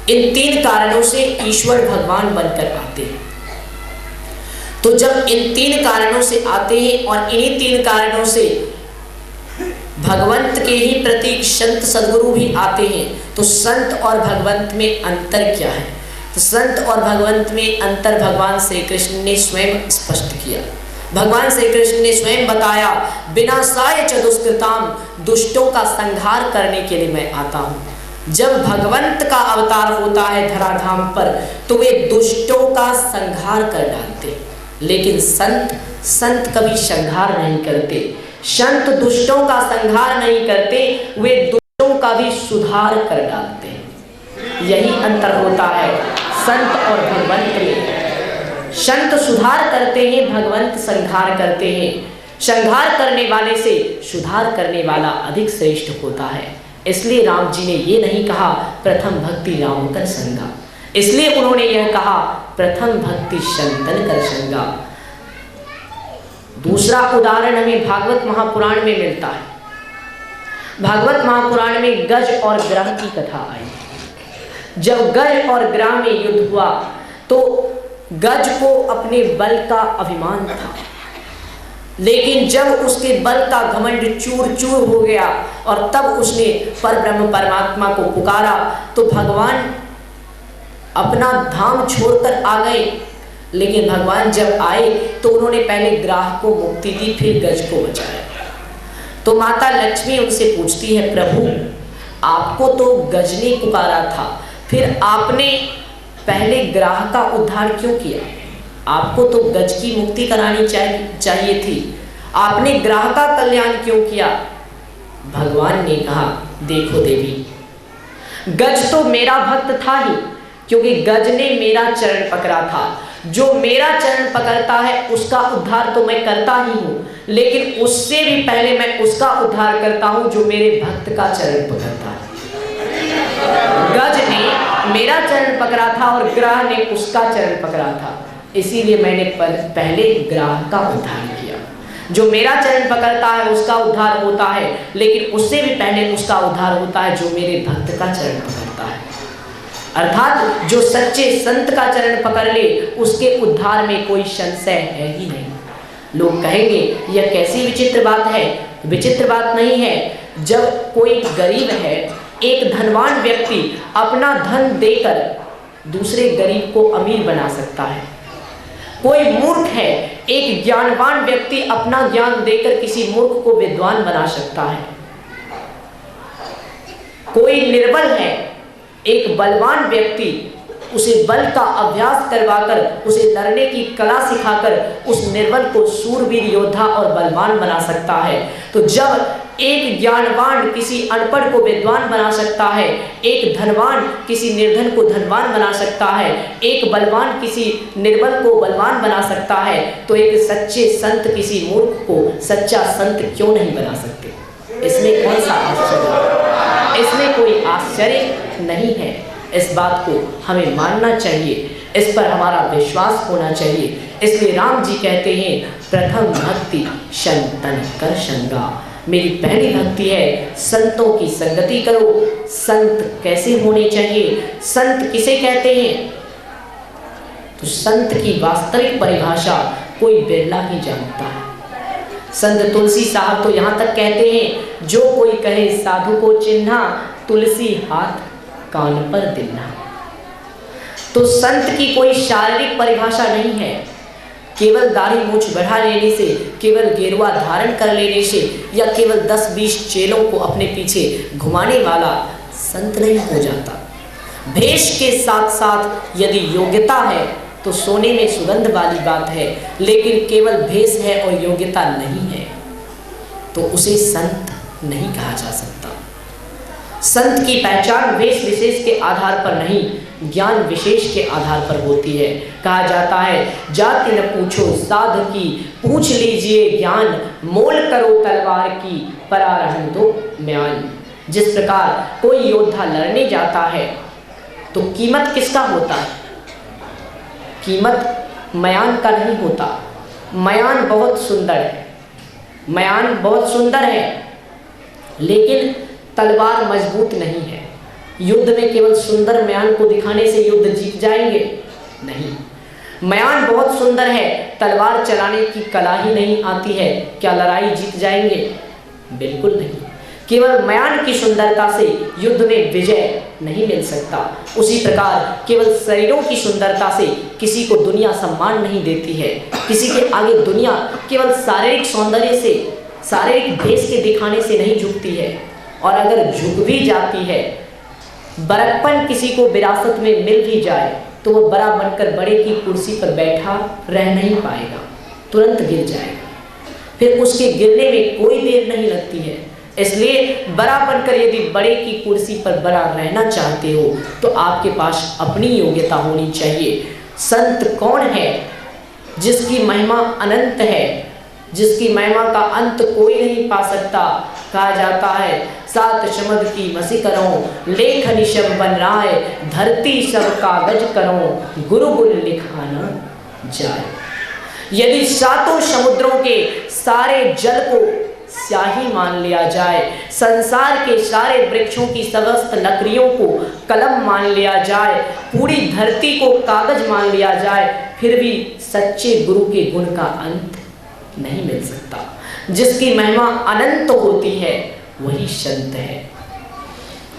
इन 3 कारणों से ईश्वर भगवान बनकर आते हैं। तो जब इन 3 कारणों से आते हैं और इन्हीं 3 कारणों से भगवंत के ही प्रतीक संत सद्गुरु भी आते हैं, तो संत और भगवंत में अंतर क्या है? तो संत और भगवंत में अंतर भगवान श्री कृष्ण ने स्वयं स्पष्ट किया। भगवान श्री कृष्ण ने स्वयं बताया, विनाशाय च दुष्कृताम, दुष्टों का संहार करने के लिए मैं आता हूँ। जब भगवंत का अवतार होता है धराधाम पर, तो वे दुष्टों का संहार कर डालते, लेकिन संत कभी संहार नहीं करते। संत दुष्टों का संहार नहीं करते, वे दुष्टों का भी सुधार कर डालते। यही अंतर होता है संत और भगवंत में। संत सुधार करते हैं, भगवंत संहार करते हैं। संहार करने वाले से सुधार करने वाला अधिक श्रेष्ठ होता है। इसलिए राम जी ने ये नहीं कहा प्रथम भक्ति राम कर संगा, इसलिए उन्होंने यह कहा प्रथम भक्ति संतन कर संगा। दूसरा उदाहरण हमें भागवत महापुराण में मिलता है। भागवत महापुराण में गज और ग्राह की कथा आई। जब गज और ग्राह में युद्ध हुआ तो गज को अपने बल का अभिमान था, लेकिन जब उसके बल का घमंड चूर चूर हो गया और तब उसने परब्रह्म परमात्मा को पुकारा, तो भगवान अपना धाम छोड़कर आ गए। लेकिन भगवान जब आए तो उन्होंने पहले ग्राह को मुक्ति दी, फिर गज को बचाया। तो माता लक्ष्मी उनसे पूछती है, प्रभु आपको तो गज ने पुकारा था, फिर आपने पहले ग्राह का उद्धार क्यों किया? आपको तो गज की मुक्ति करानी चाहिए थी, आपने ग्राह का कल्याण क्यों किया? भगवान ने कहा, देखो देवी, गज तो मेरा भक्त था ही, क्योंकि गज ने मेरा चरण पकड़ा था। जो मेरा चरण पकड़ता है उसका उद्धार तो मैं करता ही हूँ, लेकिन उससे भी पहले मैं उसका उद्धार करता हूँ जो मेरे भक्त का चरण पकड़ता है। गज ने मेरा चरण पकड़ा था और ग्राह ने उसका चरण पकड़ा था, इसीलिए मैंने पहले ग्राह का उद्धार किया। जो मेरा चरण पकड़ता है उसका उद्धार होता है, लेकिन उससे भी पहले उसका उद्धार होता है जो मेरे भक्त का चरण पकड़ता है। अर्थात जो सच्चे संत का चरण पकड़ ले उसके उद्धार में कोई संशय है ही नहीं। लोग कहेंगे यह कैसी विचित्र बात है। विचित्र बात नहीं है। जब कोई गरीब है, एक धनवान व्यक्ति अपना धन देकर दूसरे गरीब को अमीर बना सकता है। कोई मूर्ख है, एक ज्ञानवान व्यक्ति अपना ज्ञान देकर किसी मूर्ख को विद्वान बना सकता है। कोई निर्बल है, एक बलवान व्यक्ति उसे बल का अभ्यास करवाकर, उसे लड़ने की कला सिखाकर उस निर्बल को शूरवीर योद्धा और बलवान बना सकता है। तो जब एक ज्ञानवान किसी अनपढ़ को विद्वान बना सकता है, एक धनवान किसी निर्धन को धनवान बना सकता है, एक बलवान किसी निर्बल को बलवान बना सकता है, तो एक सच्चे संत किसी मूर्ख को सच्चा संत क्यों नहीं बना सकते? इसमें कौन सा आश्चर्य? इसमें कोई आश्चर्य नहीं है। इस बात को हमें मानना चाहिए, इस पर हमारा विश्वास होना चाहिए। इसलिए राम जी कहते हैं प्रथम भक्ति संतन कर संगा। मेरी पहली भक्ति है संतों की संगति करो। संत कैसे होने चाहिए? संत किसे कहते हैं? तो संत की वास्तविक परिभाषा कोई बिरला ही जानता है। संत तुलसी साहब तो यहाँ तक कहते हैं जो कोई कहे साधु को चिन्हा, तुलसी हाथ कान पर दिन्हा। तो संत की कोई शारीरिक परिभाषा नहीं है। केवल दाढ़ी मूछ बढ़ा लेने से, केवल गेरुआ धारण कर लेने से या केवल 10-20 चेलों को अपने पीछे घुमाने वाला संत नहीं हो जाता। भेष के साथ साथ यदि योग्यता है तो सोने में सुगंध वाली बात है, लेकिन केवल भेष है और योग्यता नहीं है तो उसे संत नहीं कहा जा सकता। संत की पहचान वेश विशेष के आधार पर नहीं, ज्ञान विशेष के आधार पर होती है। कहा जाता है जाति न पूछो साध की, पूछ लीजिए ज्ञान, मोल करो तलवार की, परा रहन दो म्यान। जिस प्रकार कोई योद्धा लड़ने जाता है तो कीमत किसका होता है? कीमत मयान का नहीं होता। मयान बहुत सुंदर है, मयान बहुत सुंदर है, लेकिन तलवार मजबूत नहीं है। युद्ध में केवल सुंदर मयान को दिखाने से युद्ध जीत जाएंगे? नहीं। मयान बहुत सुंदर है, तलवार चलाने की कला ही नहीं आती है, क्या लड़ाई जीत जाएंगे? बिल्कुल नहीं। केवल मयान की सुंदरता से युद्ध में विजय नहीं मिल सकता। उसी प्रकार केवल शरीरों की सुंदरता से किसी को दुनिया सम्मान नहीं देती है। किसी के आगे दुनिया केवल शारीरिक सौंदर्य से, शारीरिक भेष के दिखाने से नहीं झुकती है, और अगर झुक भी जाती है, बड़प्पन किसी को विरासत में मिल भी जाए तो वह बड़ा बनकर बड़े की कुर्सी पर बैठा रह नहीं पाएगा, तुरंत गिर जाएगा। फिर उसके गिरने में कोई देर नहीं लगती है। इसलिए बड़ा बनकर यदि बड़े की कुर्सी पर बड़ा रहना चाहते हो तो आपके पास अपनी योग्यता होनी चाहिए। संत कौन है? जिसकी महिमा अनंत है, जिसकी महिमा का अंत कोई नहीं पा सकता। कहा जाता है सात शमद की मसी करो, लेख निशब बन राय, धरती सब कागज करो, गुरु गुल लिखाना जाए। यदि सातों समुद्रों के सारे जल को स्याही मान लिया जाए, संसार के सारे वृक्षों की समस्त लकड़ियों को कलम मान लिया जाए, पूरी धरती को कागज मान लिया जाए, फिर भी सच्चे गुरु के गुण का अंत नहीं मिल सकता। जिसकी महिमा अनंत होती है वही संत है।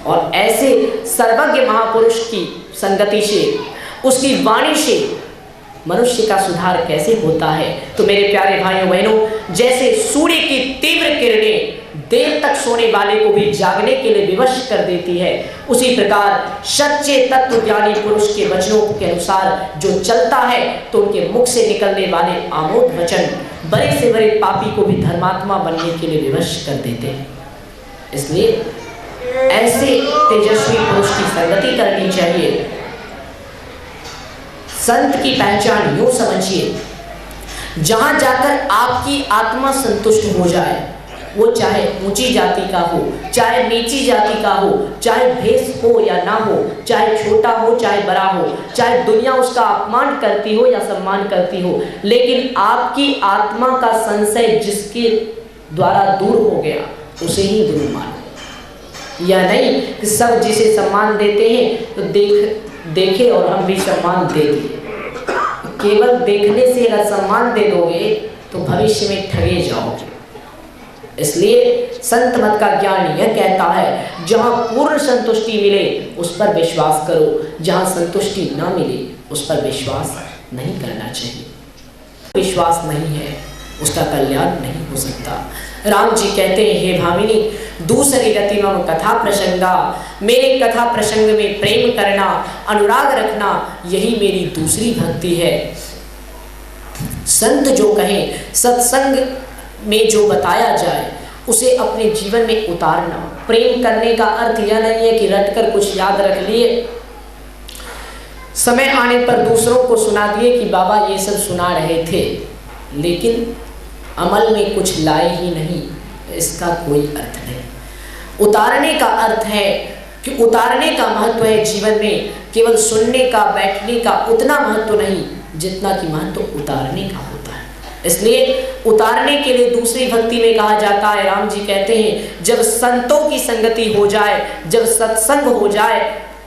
और ऐसे सर्वज्ञ महापुरुष की संगति से, उसकी वाणी से मनुष्य का सुधार कैसे होता है? तो मेरे प्यारे भाइयों बहनों, जैसे सूर्य की तीव्र किरणें देर तक सोने वाले को भी जागने के लिए विवश कर देती है, उसी प्रकार सच्चे तत्वज्ञानी पुरुष के वचनों के अनुसार जो चलता है तो उनके मुख से निकलने वाले आमोद वचन बड़े से बड़े पापी को भी धर्मात्मा बनने के लिए विवश कर देते हैं। इसलिए ऐसे तेजस्वी पुरुष की संगति करनी चाहिए। संत की पहचान यूं समझिए, जहां जाकर आपकी आत्मा संतुष्ट हो जाए, वो चाहे ऊंची जाति का हो, चाहे नीची जाति का हो, चाहे भेष हो या ना हो, चाहे छोटा हो चाहे बड़ा हो, चाहे दुनिया उसका अपमान करती हो या सम्मान करती हो, लेकिन आपकी आत्मा का संशय जिसके द्वारा दूर हो गया उसे ही गुरु मानो। यह नहीं कि सब जिसे सम्मान देते हैं तो देखे और हम भी सम्मान दे दिए। केवल देखने से अगर सम्मान दे दोगे तो भविष्य में ठगे जाओगे। इसलिए संत मत का ज्ञान यह कहता है जहाँ पूर्ण संतुष्टि मिले उस पर विश्वास करो, जहाँ संतुष्टि ना मिले उस पर विश्वास नहीं करना चाहिए। विश्वास नहीं है उसका कल्याण नहीं हो सकता। राम जी कहते हैं, हे भामिनी दूसरी रति मम कथा प्रसंगा, मेरे कथा प्रसंग में प्रेम करना, अनुराग रखना, यही मेरी दूसरी भक्ति है। संत जो कहें, सत्संग में जो बताया जाए उसे अपने जीवन में उतारना। प्रेम करने का अर्थ यह नहीं है कि रटकर कुछ याद रख लिए, समय आने पर दूसरों को सुना दिए कि बाबा ये सब सुना रहे थे, लेकिन अमल में कुछ लाए ही नहीं, इसका कोई अर्थ नहीं। उतारने का अर्थ है कि उतारने का महत्व है जीवन में, केवल सुनने का, बैठने का उतना महत्व नहीं जितना कि महत्व उतारने का होता है। इसलिए उतारने के लिए दूसरी भक्ति में कहा जाता है, राम जी कहते हैं जब संतों की संगति हो जाए, जब सत्संग हो जाए,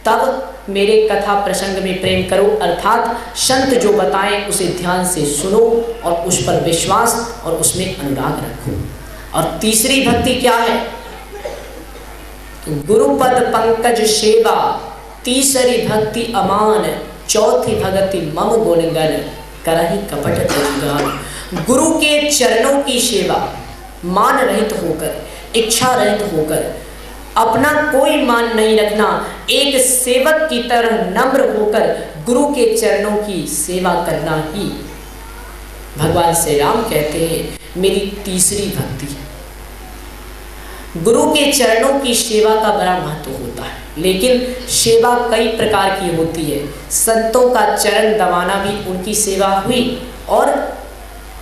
तब मेरे कथा प्रसंग में प्रेम करो, अर्थात संत जो बताएं उसे ध्यान से सुनो और उस पर विश्वास और उसमें अनुराग रखो। और तीसरी भक्ति क्या है? गुरुपद पंकज सेवा, तीसरी भक्ति अमान, चौथी भक्ति मम गुणगण करहि कपट तजगान। गुरु के चरणों की सेवा, मान रहित होकर, इच्छा रहित होकर, अपना कोई मान नहीं रखना, एक सेवक की तरह नम्र होकर गुरु के चरणों की सेवा करना ही भगवान श्री राम कहते हैं मेरी तीसरी भक्ति है। गुरु के चरणों की सेवा का बड़ा महत्व होता है, लेकिन सेवा कई प्रकार की होती है। संतों का चरण दबाना भी उनकी सेवा हुई और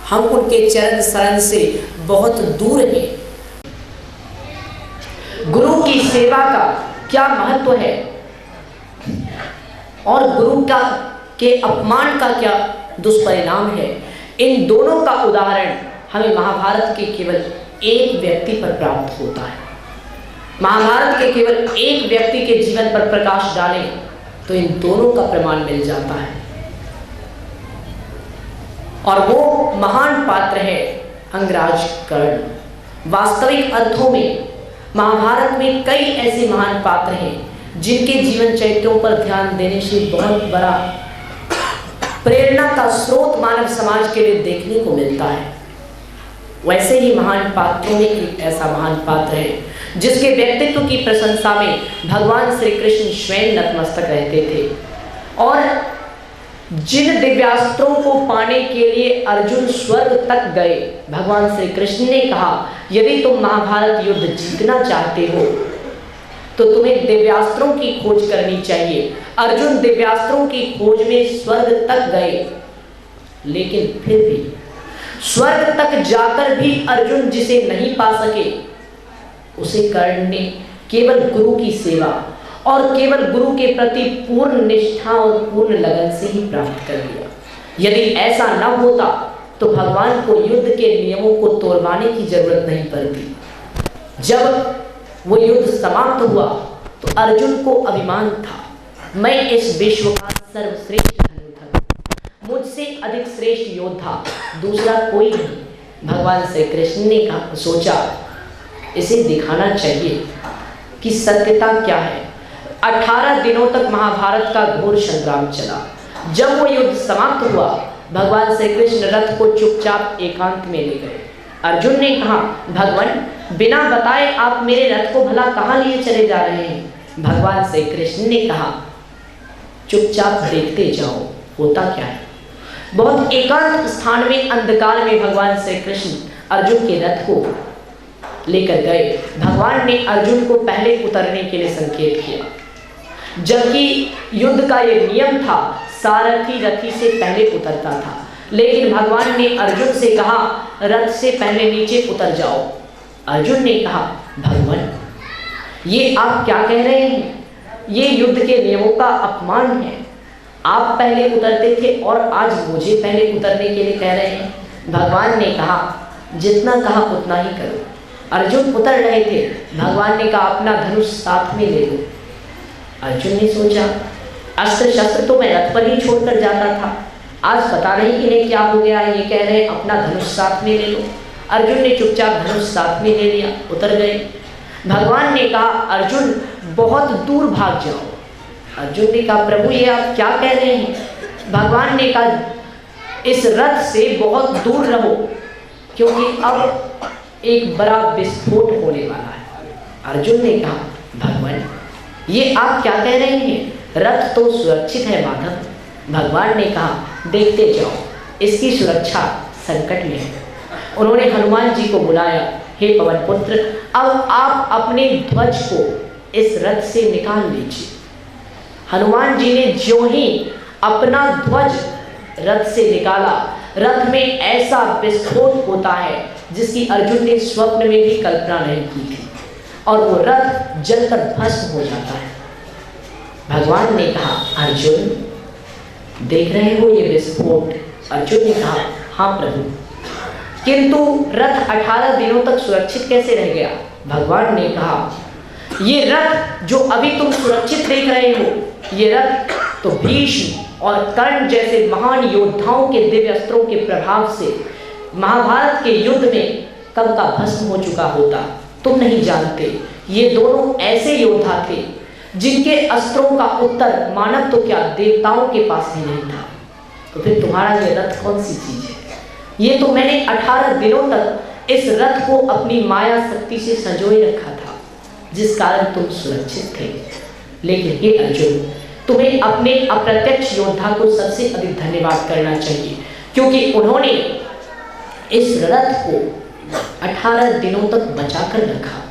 हम उनके चरण शरण से बहुत दूर हैं। गुरु की सेवा का क्या महत्व है और गुरु का के अपमान का क्या दुष्परिणाम है, इन दोनों का उदाहरण हमें महाभारत के केवल एक व्यक्ति पर प्राप्त होता है। महाभारत के केवल एक व्यक्ति के जीवन पर प्रकाश डालें तो इन दोनों का प्रमाण मिल जाता है, और वो महान पात्र है अंगराज कर्ण। वास्तविक अर्थों में महाभारत में कई ऐसे महान पात्र हैं जिनके जीवन चरित्रों पर ध्यान देने से बहुत बड़ा प्रेरणा का स्रोत मानव समाज के लिए देखने को मिलता है। वैसे ही महान पात्रों में एक ऐसा महान पात्र है जिसके व्यक्तित्व की प्रशंसा में भगवान श्री कृष्ण स्वयं नतमस्तक रहते थे, और जिन दिव्यास्त्रों को पाने के लिए अर्जुन स्वर्ग तक गए, भगवान श्री कृष्ण ने कहा यदि तुम महाभारत युद्ध जीतना चाहते हो तो तुम्हें दिव्यास्त्रों की खोज करनी चाहिए। अर्जुन दिव्यास्त्रों की खोज में स्वर्ग तक गए, लेकिन फिर भी स्वर्ग तक जाकर भी अर्जुन जिसे नहीं पा सके उसे कर्ण ने केवल गुरु की सेवा और केवल गुरु के प्रति पूर्ण निष्ठा और पूर्ण लगन से ही प्राप्त कर लिया। यदि ऐसा न होता तो भगवान को युद्ध के नियमों को तोड़वाने की जरूरत नहीं पड़ती। जब वो युद्ध समाप्त हुआ तो अर्जुन को अभिमान था, मैं इस विश्व का सर्वश्रेष्ठ धनुर्धर, मुझसे अधिक श्रेष्ठ योद्धा दूसरा कोई नहीं। भगवान श्री कृष्ण ने कहा, सोचा इसे दिखाना चाहिए कि सत्यता क्या है। 18 दिनों तक महाभारत का घोर संग्राम चला। जब वो युद्ध समाप्त हुआ, भगवान श्री कृष्ण रथ को चुपचाप एकांत में ले गए। अर्जुन ने कहा, भगवान बिना बताए आप मेरे रथ को भला कहाँ लिए चले जा रहे हैं। भगवान श्री कृष्ण ने कहा, चुपचाप देखते जाओ होता क्या है। बहुत एकांत स्थान में अंधकार में भगवान श्री कृष्ण अर्जुन के रथ को लेकर गए। भगवान ने अर्जुन को पहले उतरने के लिए संकेत किया, जबकि युद्ध का ये नियम था सारथी रथी से पहले उतरता था, लेकिन भगवान ने अर्जुन से कहा रथ से पहले नीचे उतर जाओ। अर्जुन ने कहा, भगवान ये आप क्या कह रहे हैं? ये युद्ध के नियमों का अपमान है। आप पहले उतरते थे और आज मुझे पहले उतरने के लिए कह रहे हैं। भगवान ने कहा, जितना कहा उतना ही करो। अर्जुन उतर रहे थे। भगवान ने कहा, अपना धनुष साथ में ले लो। अर्जुन ने सोचा, अस्त्र शस्त्र तो मैं रथ पर ही छोड़कर जाता था, आज पता नहीं इन्हें क्या हो गया है, ये कह रहे हैं अपना धनुष साथ में ले लो। अर्जुन ने चुपचाप धनुष साथ में ले लिया, उतर गए। भगवान ने कहा, अर्जुन बहुत दूर भाग जाओ। अर्जुन ने कहा, प्रभु ये आप क्या कह रहे हैं? भगवान ने कहा, इस रथ से बहुत दूर रहो, क्योंकि अब एक बड़ा विस्फोट होने वाला है। अर्जुन ने कहा, भगवान ये आप क्या कह रहे हैं? रथ तो सुरक्षित है माधव। भगवान ने कहा, देखते जाओ, इसकी सुरक्षा संकट में है। उन्होंने हनुमान जी को बुलाया, हे पवन पुत्र, अब आप अपने ध्वज को इस रथ से निकाल लीजिए। हनुमान जी ने ज्यों ही अपना ध्वज रथ से निकाला, रथ में ऐसा विस्फोट होता है जिसकी अर्जुन ने स्वप्न में भी कल्पना नहीं की थी, और वो रथ जलकर भस्म हो जाता है। भगवान ने कहा, अर्जुन देख रहे हो ये विस्फोट? अर्जुन ने कहा, हाँ प्रभु, किंतु रथ 18 दिनों तक सुरक्षित कैसे रह गया? भगवान ने कहा, ये रथ जो अभी तुम सुरक्षित देख रहे हो, ये रथ तो भीष्म और कर्ण जैसे महान योद्धाओं के दिव्य अस्त्रों के प्रभाव से महाभारत के युद्ध में कब का भस्म हो चुका होता। तुम नहीं जानते, ये दोनों ऐसे योद्धा थे जिनके अस्त्रों का उत्तर मानव तो क्या देवताओं के पास भी नहीं था। तो फिर तुम्हारा ये रथ कौन सी चीज है? ये तो मैंने 18 दिनों तक इस रथ को अपनी माया शक्ति से संजोए रखा था, जिस कारण तुम सुरक्षित थे। लेकिन हे अर्जुन, तुम्हें अपने अप्रत्यक्ष योद्धा को सबसे अधिक धन्यवाद करना चाहिए, क्योंकि उन्होंने इस रथ को 18 दिनों तक बचाकर रखा।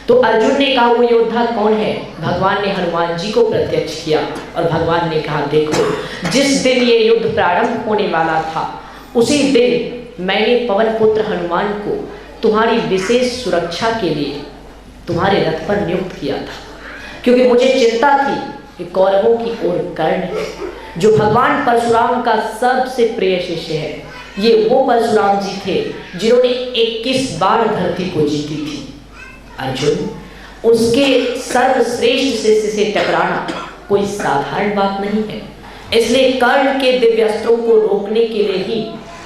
तो अर्जुन ने कहा, वो योद्धा कौन है? भगवान ने हनुमान जी को प्रत्यक्ष किया और भगवान ने कहा, देखो, जिस दिन ये युद्ध प्रारंभ होने वाला था, उसी दिन मैंने पवन पुत्र हनुमान को तुम्हारी विशेष सुरक्षा के लिए तुम्हारे रथ पर नियुक्त किया था, क्योंकि मुझे चिंता थी कि कौरवों की ओर कर्ण, जो भगवान परशुराम का सबसे प्रिय शिष्य है, ये वो परशुराम जी थे जिन्होंने 21 बार धरती को जीती थी। अर्जुन, उसके सर्वश्रेष्ठ शिष्य से टकराना कोई साधारण बात नहीं है। इसलिए कर्ण के दिव्यास्त्रों को रोकने के लिए ही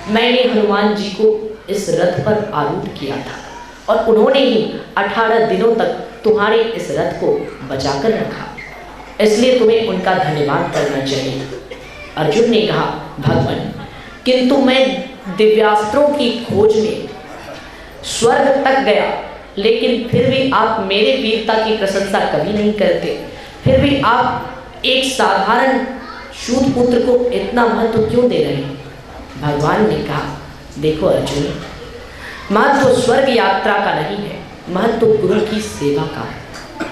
मैंने हनुमान जी को इस रथ पर आरूढ़ किया था, और उन्होंने ही 18 दिनों तक तुम्हारे इस रथ को बचाकर रखा। इसलिए तुम्हें उनका धन्यवाद करना चाहिए। अर्जुन ने कहा, भगवान, किंतु मैं दिव्यास्त्रों की खोज में स्वर्ग तक गया, लेकिन फिर भी आप मेरे वीरता की प्रशंसा कभी नहीं करते। फिर भी आप एक साधारण शूद्र पुत्र को इतना महत्व क्यों दे रहे हैं? भगवान ने कहा, देखो अर्जुन, महत्व स्वर्ग यात्रा का नहीं है, महत्व गुरु की सेवा का है।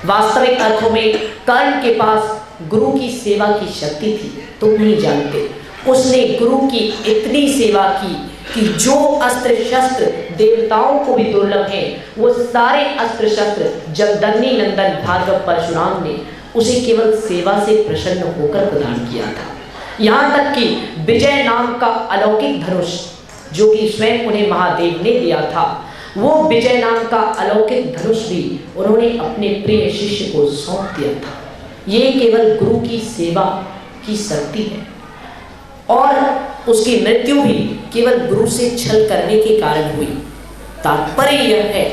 वास्तविक अर्थों में कर्ण के पास गुरु की सेवा की शक्ति थी, तुम नहीं जानते। उसने गुरु की इतनी सेवा की कि जो अस्त्र शस्त्र देवताओं को भी दुर्लभ हैं, वो सारे अस्त्र शस्त्र जमदग्नि नंदन भार्गव परशुराम ने उसे केवल सेवा से प्रसन्न होकर प्रदान किया था। यहाँ तक कि विजय नाम का अलौकिक धनुष, जो कि स्वयं उन्हें महादेव ने दिया था, वो विजय नाम का अलौकिक धनुष भी उन्होंने अपने प्रिय शिष्य को सौंप दिया था। ये केवल गुरु की सेवा की शक्ति है, और उसकी मृत्यु भी केवल गुरु से छल करने के कारण हुई। तात्पर्य यह है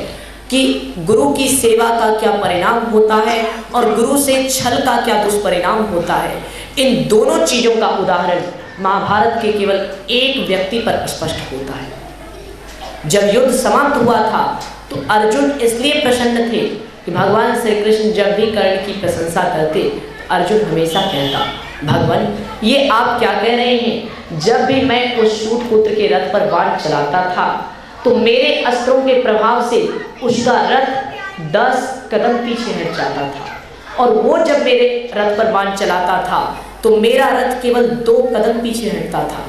कि गुरु की सेवा का क्या परिणाम होता है और गुरु से छल का क्या दुष्परिणाम होता है, इन दोनों चीज़ों का उदाहरण महाभारत के केवल एक व्यक्ति पर स्पष्ट होता है। जब युद्ध समाप्त हुआ था तो अर्जुन इसलिए प्रसन्न थे कि भगवान श्री कृष्ण जब भी कर्ण की प्रशंसा करते, अर्जुन हमेशा कहता, भगवान ये आप क्या कह रहे हैं? जब भी मैं उस शूट पुत्र के रथ पर बाण चलाता था तो मेरे अस्त्रों के प्रभाव से उसका रथ 10 कदम पीछे हट जाता था, और वो जब मेरे रथ पर बाण चलाता था तो मेरा रथ केवल 2 कदम पीछे हटता था,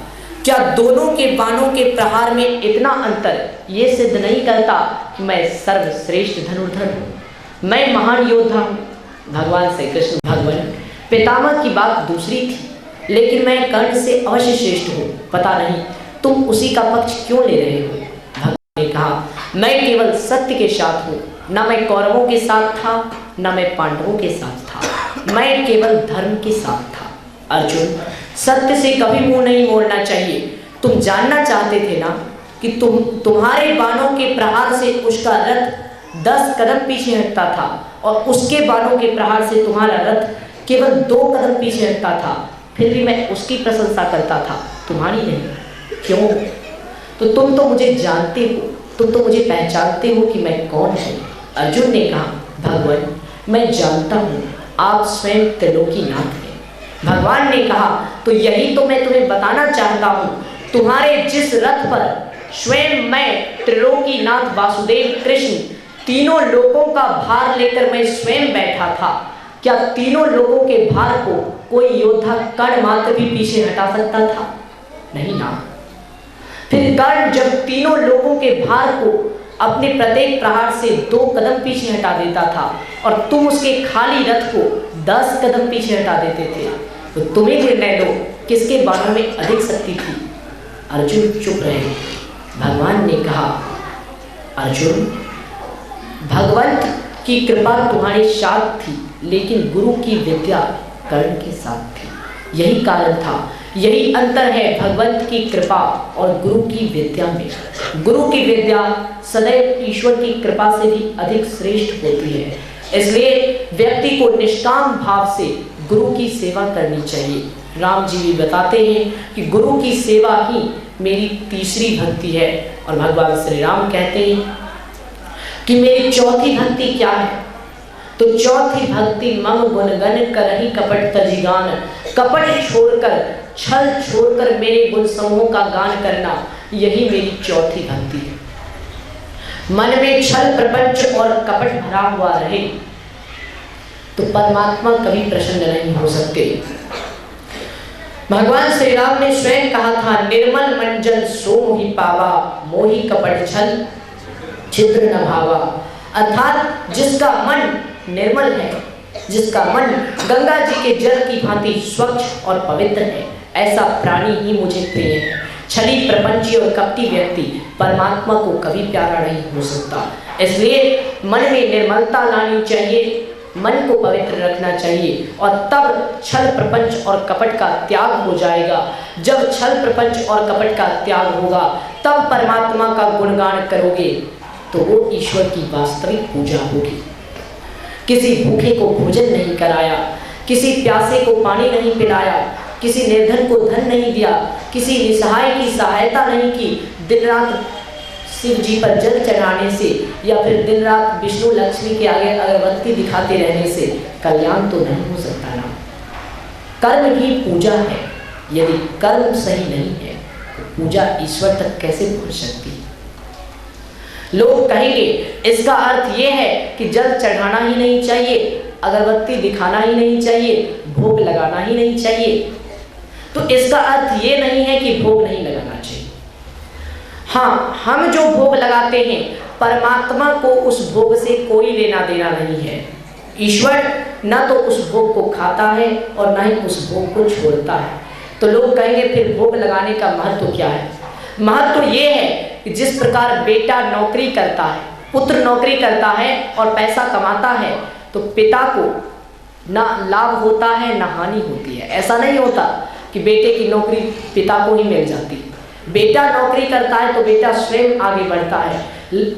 क्या दोनों के बाणों के प्रहार में इतना अंतर ये सिद्ध नहीं करता कि मैं सर्वश्रेष्ठ धनुर्धर हूँ, मैं महान योद्धा हूँ। भगवान श्री कृष्ण भगवान पितामह की बात दूसरी थी, लेकिन मैं कर्ण से अवश्य श्रेष्ठ हूँ। पता नहीं तुम उसी का पक्ष क्यों ले रहे हो। भगवान ने कहा, मैं केवल सत्य के साथ हूँ, न मैं कौरवों के साथ था न मैं पांडवों के साथ था, मैं केवल धर्म के साथ था। अर्जुन, सत्य से कभी मुंह नहीं मोड़ना चाहिए। तुम जानना चाहते थे ना कि तुम्हारे बाणों के प्रहार से उसका रथ 10 कदम पीछे हटता था और उसके बाणों के प्रहार से तुम्हारा रथ केवल 2 कदम पीछे हटता था, फिर भी मैं उसकी प्रशंसा करता था, तुम्हारी नहीं। क्यों? तो तुम तो मुझे जानते हो, तुम तो मुझे पहचानते हो कि मैं कौन हूँ। अर्जुन ने कहा, भगवान मैं जानता हूँ आप स्वयं त्रिलोकीनाथ हैं। भगवान ने कहा, तो यही तो मैं तुम्हें बताना चाहता हूँ। तुम्हारे जिस रथ पर स्वयं मैं त्रिलोकीनाथ वासुदेव कृष्ण तीनों लोगों का भार लेकर मैं स्वयं बैठा था, क्या तीनों लोगों के भार को कोई योद्धा कर्ण मात्र भी पीछे हटा सकता था? नहीं ना। फिर कर्ण जब तीनों लोगों के भार को अपने प्रत्येक प्रहार से 2 कदम पीछे हटा देता था और तुम उसके खाली रथ को 10 कदम पीछे हटा देते थे, तो तुम्हें निर्णय लो किसके बाणों में अधिक शक्ति थी। अर्जुन चुप रहे। भगवान ने कहा, अर्जुन भगवंत की कृपा तुम्हारे साथ थी, लेकिन गुरु की विद्या कर्ण के साथ थी। यही कारण था, यही अंतर है भगवंत की कृपा और गुरु की विद्या में। गुरु की विद्या सदैव ईश्वर की कृपा से भी अधिक श्रेष्ठ होती है, इसलिए व्यक्ति को निष्काम भाव से गुरु की सेवा करनी चाहिए। राम जी भी बताते हैं कि गुरु की सेवा ही मेरी तीसरी भक्ति है, और भगवान श्री राम कहते हैं कि मेरी चौथी भक्ति क्या है। तो चौथी भक्ति मम गुणगन करहि कपट तजिगान, कपट छोड़कर छल छोड़कर मेरे गुण समूह का गान करना, यही मेरी चौथी भक्ति है। मन में छल प्रपंच और कपट भरा हुआ रहे तो परमात्मा कभी प्रसन्न नहीं हो सकते। भगवान श्री राम ने स्वयं कहा था, निर्मल मंजन सो मोहि पावा, मोहि कपट छल छिद्र न भावा। अर्थात जिसका मन निर्मल है, जिसका मन गंगा जी के जल की भांति स्वच्छ और पवित्र है, ऐसा प्राणी ही मुझे प्रिय है। छली प्रपंची और कपटी व्यक्ति परमात्मा को कभी प्यारा नहीं हो सकता। इसलिए मन में निर्मलता लानी चाहिए, मन को पवित्र रखना चाहिए, और तब छल प्रपंच और कपट का त्याग हो जाएगा। जब छल प्रपंच और कपट का त्याग होगा तब परमात्मा का गुणगान करोगे तो वो ईश्वर की वास्तविक पूजा होगी। किसी भूखे को भोजन नहीं कराया, किसी प्यासे को पानी नहीं पिलाया, किसी निर्धन को धन नहीं दिया, किसी निसहाय की सहायता नहीं की, दिन रात शिव जी पर जल चढ़ाने से या फिर दिन रात विष्णु लक्ष्मी के आगे अगरबत्ती दिखाते रहने से कल्याण तो नहीं हो सकता ना। कर्म ही पूजा है, यदि कर्म सही नहीं है तो पूजा ईश्वर तक कैसे पहुंच सकती है। लोग कहेंगे इसका अर्थ ये है कि जल चढ़ाना ही नहीं चाहिए, अगरबत्ती दिखाना ही नहीं चाहिए, भोग लगाना ही नहीं चाहिए। तो इसका अर्थ ये नहीं है कि भोग नहीं लगाना चाहिए। हाँ, हम जो भोग लगाते हैं परमात्मा को उस भोग से कोई लेना देना नहीं है। ईश्वर न तो उस भोग को खाता है और न ही उस भोग को छोड़ता है। तो लोग कहेंगे फिर भोग लगाने का महत्व क्या है? महत्व ये है कि जिस प्रकार बेटा नौकरी करता है, पुत्र नौकरी करता है और पैसा कमाता है, तो पिता को ना लाभ होता है ना हानि होती है। ऐसा नहीं होता कि बेटे की नौकरी पिता को ही मिल जाती है। बेटा नौकरी करता है तो बेटा स्वयं आगे बढ़ता है,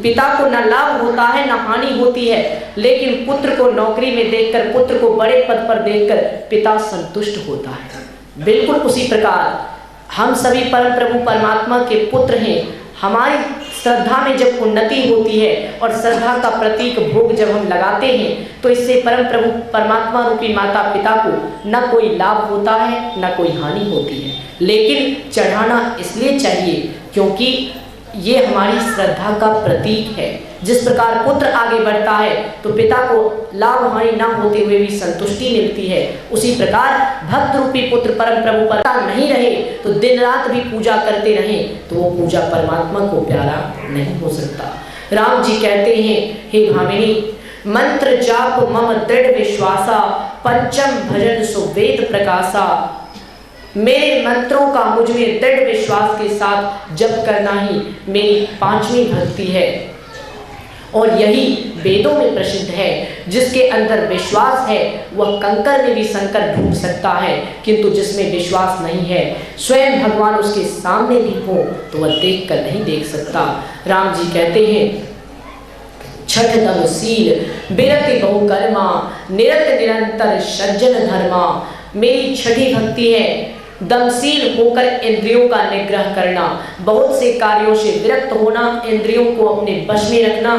पिता को न लाभ होता है न हानि होती है, लेकिन पुत्र को नौकरी में देखकर, पुत्र को बड़े पद पर देखकर पिता संतुष्ट होता है। बिल्कुल उसी प्रकार हम सभी परम प्रभु परमात्मा के पुत्र हैं। हमारी श्रद्धा में जब उन्नति होती है और श्रद्धा का प्रतीक भोग जब हम लगाते हैं तो इससे परम प्रभु परमात्मा रूपी माता पिता को न कोई लाभ होता है न कोई हानि होती है। लेकिन चढ़ाना इसलिए चाहिए क्योंकि ये हमारी श्रद्धा का प्रतीक है। जिस प्रकार पुत्र आगे बढ़ता है तो पिता को लाभ हानि न होते हुए भी संतुष्टि मिलती है, उसी प्रकार भक्त रूपी पुत्र परम प्रभु पर नहीं रहे तो दिन रात भी पूजा करते रहे तो वो पूजा परमात्मा को प्यारा नहीं हो सकता। राम जी कहते हैं, हे भामिनी, मंत्र जाप मम दृढ़ विश्वासा, पंचम भजन सुवेद प्रकाशा। मेरे मंत्रों का मुझ में दृढ़ विश्वास के साथ जप करना ही मेरी पांचवी भक्ति है और यही वेदों में प्रसिद्ध है। जिसके अंदर विश्वास है वह कंकर में भी शंकर ढूंढ सकता है, किंतु जिसमें विश्वास नहीं है, स्वयं भगवान उसके सामने भी हो तो वह देख कर नहीं देख सकता। राम जी कहते हैं, छठ दम शील बिरति बहुकर्मा, निरत निरंतर सज्जन धर्मा। मेरी छठी भक्ति है दमशील होकर इंद्रियों का निग्रह करना, बहुत से कार्यों से विरक्त होना, इंद्रियों को अपने वश में रखना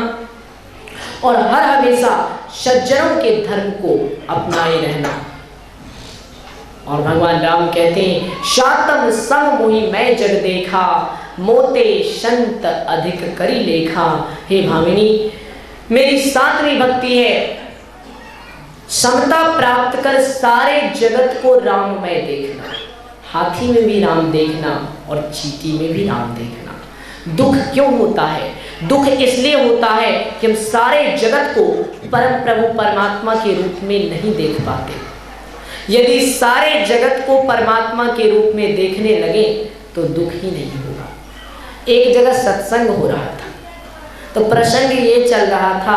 और हर हमेशा सज्जनों के धर्म को अपनाए रहना। और भगवान राम कहते हैं, शातम सम मोहि मैं जग देखा, मोते संत अधिक करी लेखा। हे भामिनी, मेरी सातवीं भक्ति है समता प्राप्त कर सारे जगत को राममय देखना। हाथी में भी राम देखना और चींटी में भी राम देखना। दुख क्यों होता है? दुख इसलिए होता है कि हम सारे जगत को परम प्रभु परमात्मा के रूप में नहीं देख पाते। यदि सारे जगत को परमात्मा के रूप में देखने लगे तो दुख ही नहीं होगा। एक जगह सत्संग हो रहा था तो प्रसंग ये चल रहा था,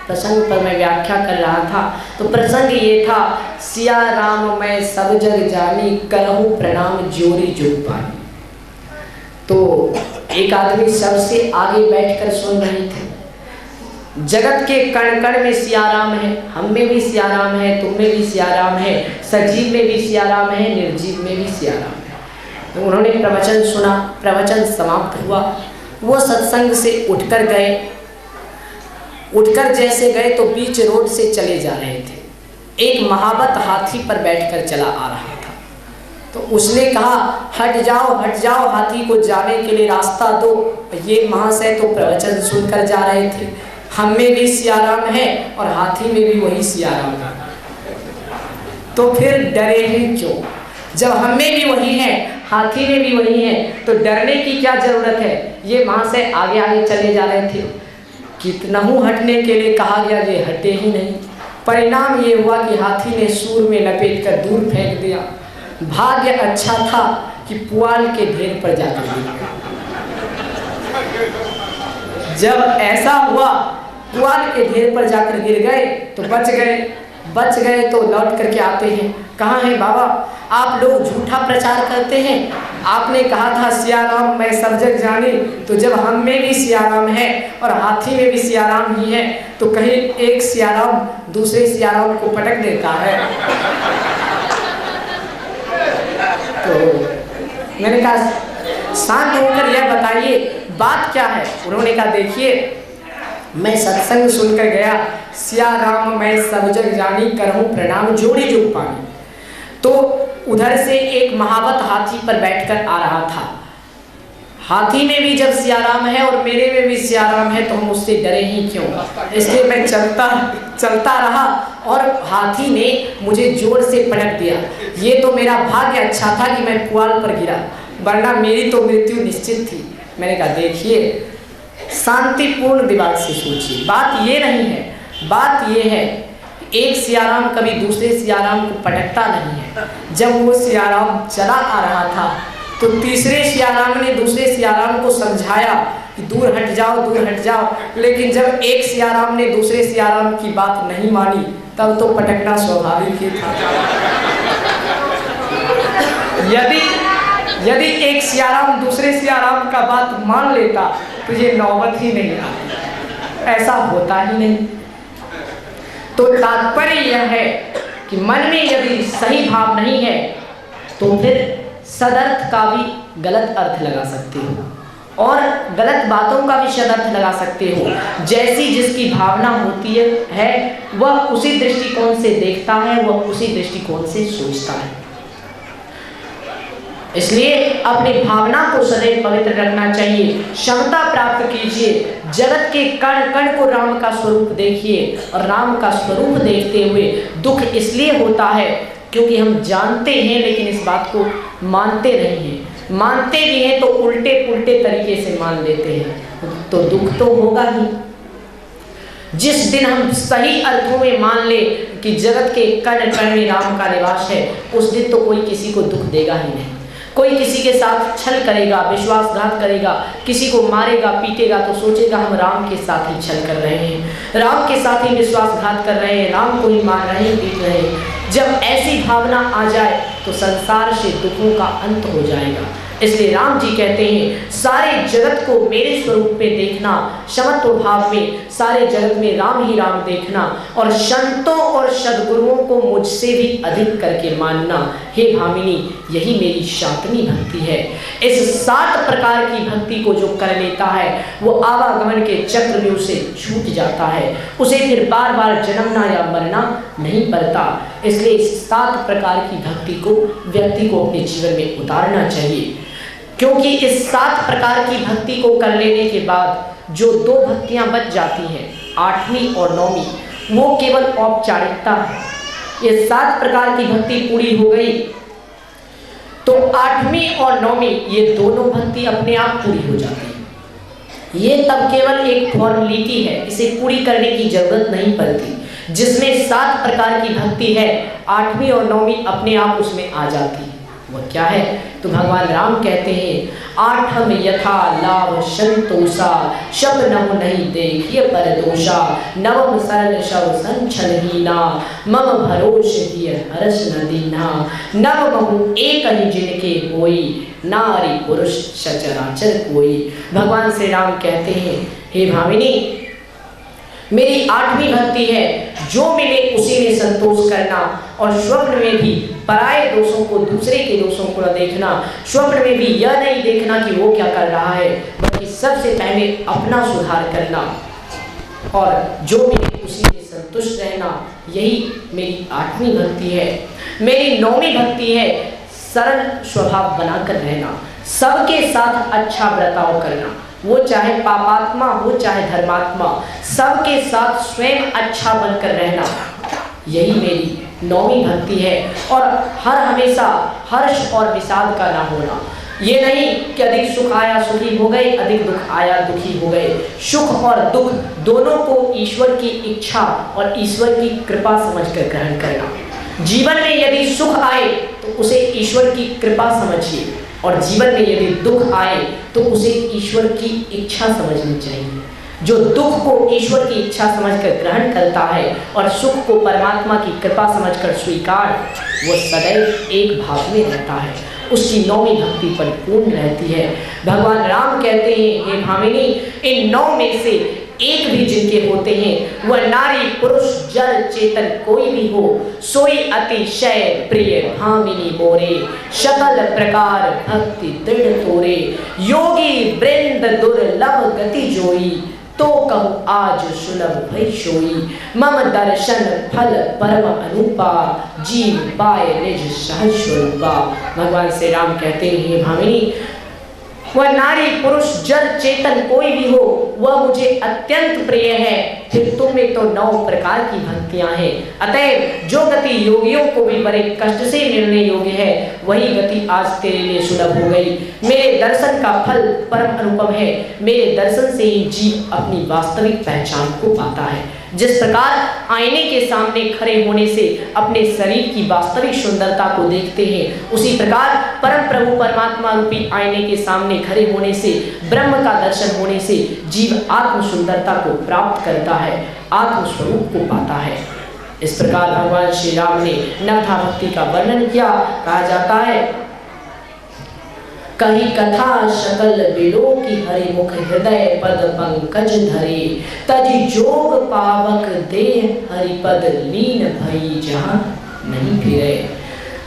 प्रसंग पर मैं व्याख्या कर रहा था, तो प्रसंग ये था, सिया राम मैं सब जग जानी, करहूं प्रणाम जोरी जुग पानी। तो एक आदमी सबसे आगे बैठकर सुन रहे थे। जगत के कण कण में सियाराम है, हम में भी सियाराम है, तुम में भी सियाराम है, सजीव में भी सियाराम है, निर्जीव में भी सियाराम है। तो उन्होंने प्रवचन सुना, प्रवचन समाप्त हुआ, वो सत्संग से उठकर गए। उठकर जैसे गए तो बीच रोड से चले जा रहे थे। एक महावत हाथी पर बैठकर चला आ रहा था, तो उसने कहा, हट जाओ, हाथी को जाने के लिए रास्ता दो। ये महाशय तो प्रवचन सुनकर जा रहे थे, हम में भी सियाराम है और हाथी में भी वही सियाराम है, तो फिर डरे ही क्यों? जब हम में भी वही है, हाथी में भी वही है, तो डरने की क्या जरूरत है? ये महाशय आगे आगे चले जा रहे थे, कितनहू हटने के लिए कहा गया, ये हटे ही नहीं। परिणाम ये हुआ कि हाथी ने सूर में लपेट कर दूर फेंक दिया। भाग्य अच्छा था कि पुआल के ढेर पर जाकर गिर गया। जब ऐसा हुआ, पुआल के ढेर पर जाकर गिर गए तो बच गए तो लौट करके आते हैं, कहाँ है बाबा, आप लोग झूठा प्रचार करते हैं। आपने कहा था सियाराम मैं सब जग जानी, तो जब हम में भी सियाराम है और हाथी में भी सियाराम ही है, तो कहीं एक सियाराम दूसरे सियाराम को पटक देता है। तो मैंने कहा, शांत होकर यह बताइए बात क्या है? उन्होंने कहा, देखिए मैं सत्संग सुनकर गया, सिया राम मैं सब जग जानी, करहूं प्रणाम जोड़ी जुग पानी। तो उधर से एक महावत हाथी पर बैठकर आ रहा था। हाथी में भी जब सियाराम है और मेरे में भी सियाराम है तो हम उससे डरे ही क्यों? इसलिए मैं चलता रहा और हाथी ने मुझे जोर से पटक दिया। ये तो मेरा भाग्य अच्छा था कि मैं पुआल पर गिरा, वरना मेरी तो मृत्यु निश्चित थी। मैंने कहा, देखिए शांतिपूर्ण दिमाग से सोचिए, बात ये नहीं है, बात ये है एक सियाराम कभी दूसरे सियाराम को पटकता नहीं है। जब वो सियाराम चला आ रहा था तो तीसरे सियाराम ने दूसरे सियाराम को समझाया कि दूर हट जाओ, लेकिन जब एक सियाराम ने दूसरे सियाराम की बात नहीं मानी तब तो पटकना स्वाभाविक ही था। यदि एक सियाराम दूसरे सियाराम का बात मान लेता तो ये नौबत ही नहीं आती, ऐसा होता ही नहीं। तो तात्पर्य यह है कि मन में यदि सही भाव नहीं है तो फिर सदर्थ का भी गलत अर्थ लगा सकते हो और गलत बातों का भी सदर्थ लगा सकते हो। जैसी जिसकी भावना होती है वह उसी दृष्टिकोण से देखता है, वह उसी दृष्टिकोण से सोचता है। इसलिए अपनी भावना को सदैव पवित्र रखना चाहिए, क्षमता प्राप्त कीजिए, जगत के कण कण को राम का स्वरूप देखिए और राम का स्वरूप देखते हुए दुख इसलिए होता है क्योंकि हम जानते हैं लेकिन इस बात को मानते नहीं हैं। मानते भी हैं तो उल्टे पुल्टे तरीके से मान लेते हैं, तो दुख तो होगा ही। जिस दिन हम सही अर्थों में मान ले कि जगत के कण कण में राम का निवास है, उस दिन तो कोई किसी को दुख देगा ही नहीं। कोई किसी के साथ छल करेगा, विश्वासघात करेगा, किसी को मारेगा पीटेगा तो सोचेगा हम राम के साथ ही छल कर रहे हैं, राम के साथ ही विश्वासघात कर रहे हैं, राम को ही मार रहे हैं, पीट रहे हैं। जब ऐसी भावना आ जाए तो संसार से दुखों का अंत हो जाएगा। इसलिए राम जी कहते हैं सारे जगत को मेरे स्वरूप में देखना, समत्व भाव में सारे जगत में राम ही राम देखना और संतों और सद्गुरुओं को मुझसे भी अधिक करके मानना। हे भामिनी, यही मेरी शांतनी भक्ति है। इस 7 प्रकार की भक्ति को जो कर लेता है वो आवागमन के चक्र में उसे छूट जाता है, उसे फिर बार बार जन्मना या मरना नहीं पड़ता। इसलिए इस 7 प्रकार की भक्ति को व्यक्ति को अपने जीवन में उतारना चाहिए, क्योंकि इस 7 प्रकार की भक्ति को कर लेने के बाद जो 2 भक्तियां बच जाती हैं, 8वीं और 9वीं, वो केवल औपचारिकता है। ये 7 प्रकार की भक्ति पूरी हो गई तो 8वीं और 9वीं ये दोनों भक्ति अपने आप पूरी हो जाती है। ये तब केवल एक फॉर्मेलिटी है, इसे पूरी करने की जरूरत नहीं पड़ती। जिसमें 7 प्रकार की भक्ति है, 8वीं और 9वीं अपने आप उसमें आ जाती है। वो क्या है? तो भगवान राम कहते हैं 8 यथा लाभ संतोषा, शब्द नहीं देखिए पर दोषा, नवम सरल शव संचलहीना, मम भरोस दिय हरस न दीना, नव बहु एक ही जिनके होई, नारी पुरुष सचराचर कोई। भगवान श्री राम कहते हैं हे भामिनी, मेरी 8वीं भक्ति है जो मिले उसी में संतोष करना और स्वप्न में भी पराये दोषों को, दूसरे के दोषों को न देखना। स्वप्न में भी यह नहीं देखना कि वो क्या कर रहा है, बल्कि सबसे पहले अपना सुधार करना और जो मिले उसी में संतुष्ट रहना। यही मेरी 8वीं भक्ति है। मेरी 9वीं भक्ति है सरल स्वभाव बनाकर रहना, सबके साथ अच्छा बर्ताव करना, वो चाहे पापात्मा हो चाहे धर्मात्मा, सबके साथ स्वयं अच्छा बनकर रहना। यही मेरी 9वीं भक्ति है। और हर हमेशा हर्ष और विषाद का ना होना। ये नहीं कि अधिक सुख आया सुखी हो गए, अधिक दुख आया दुखी हो गए। सुख और दुख दोनों को ईश्वर की इच्छा और ईश्वर की कृपा समझकर ग्रहण करना। जीवन में यदि सुख आए तो उसे ईश्वर की कृपा समझिए और जीवन में यदि दुख आए तो उसे ईश्वर की इच्छा समझनी चाहिए। जो दुख को ईश्वर की इच्छा समझकर ग्रहण करता है और सुख को परमात्मा की कृपा समझकर स्वीकार, वो सदैव एक भाव में रहता है, उसकी 9वीं भक्ति परिपूर्ण रहती है। भगवान राम कहते हैं हे भामिनी, इन 9 में से एक भी जिनके होते हैं वह नारी पुरुष जड़ चेतन कोई भी हो, सोई अतिशय प्रिय भामिनी मोरे, सकल प्रकार भक्ति दृढ़ तोरे, योगी वृंद दुर्लभ गति जोई, तो कहूँ आज सुलभ भई सोई, मम दर्शन फल परम अनुपा, जीव पाए निज सहज स्वरूपा। भगवान श्री राम कहते हैं भामिनी, वह नारी पुरुष जड़ चेतन कोई भी हो वह मुझे अत्यंत प्रिय है। फिर तुम में तो 9 प्रकार की भक्तियां हैं, अतएव जो गति योगियों को भी बड़े कष्ट से मिलने योग्य है वही गति आज तेरे लिए सुलभ हो गई। मेरे दर्शन का फल परम अनुपम है, मेरे दर्शन से ही जीव अपनी वास्तविक पहचान को पाता है। जिस प्रकार आईने के सामने खड़े होने से अपने शरीर की वास्तविक सुंदरता को देखते हैं, उसी प्रकार परम प्रभु परमात्मा रूपी आईने के सामने खड़े होने से, ब्रह्म का दर्शन होने से जीव आत्म सुंदरता को प्राप्त करता है, आत्म स्वरूप को पाता है। इस प्रकार भगवान श्री राम ने नवधा भक्ति का वर्णन किया। कहा जाता है कही कथा सकल बिलो की हरि मुख हृदय पद पंकज धरे, तजि जोग पावक देह हरि पद लीन भई जहाँ नहीं फिरे।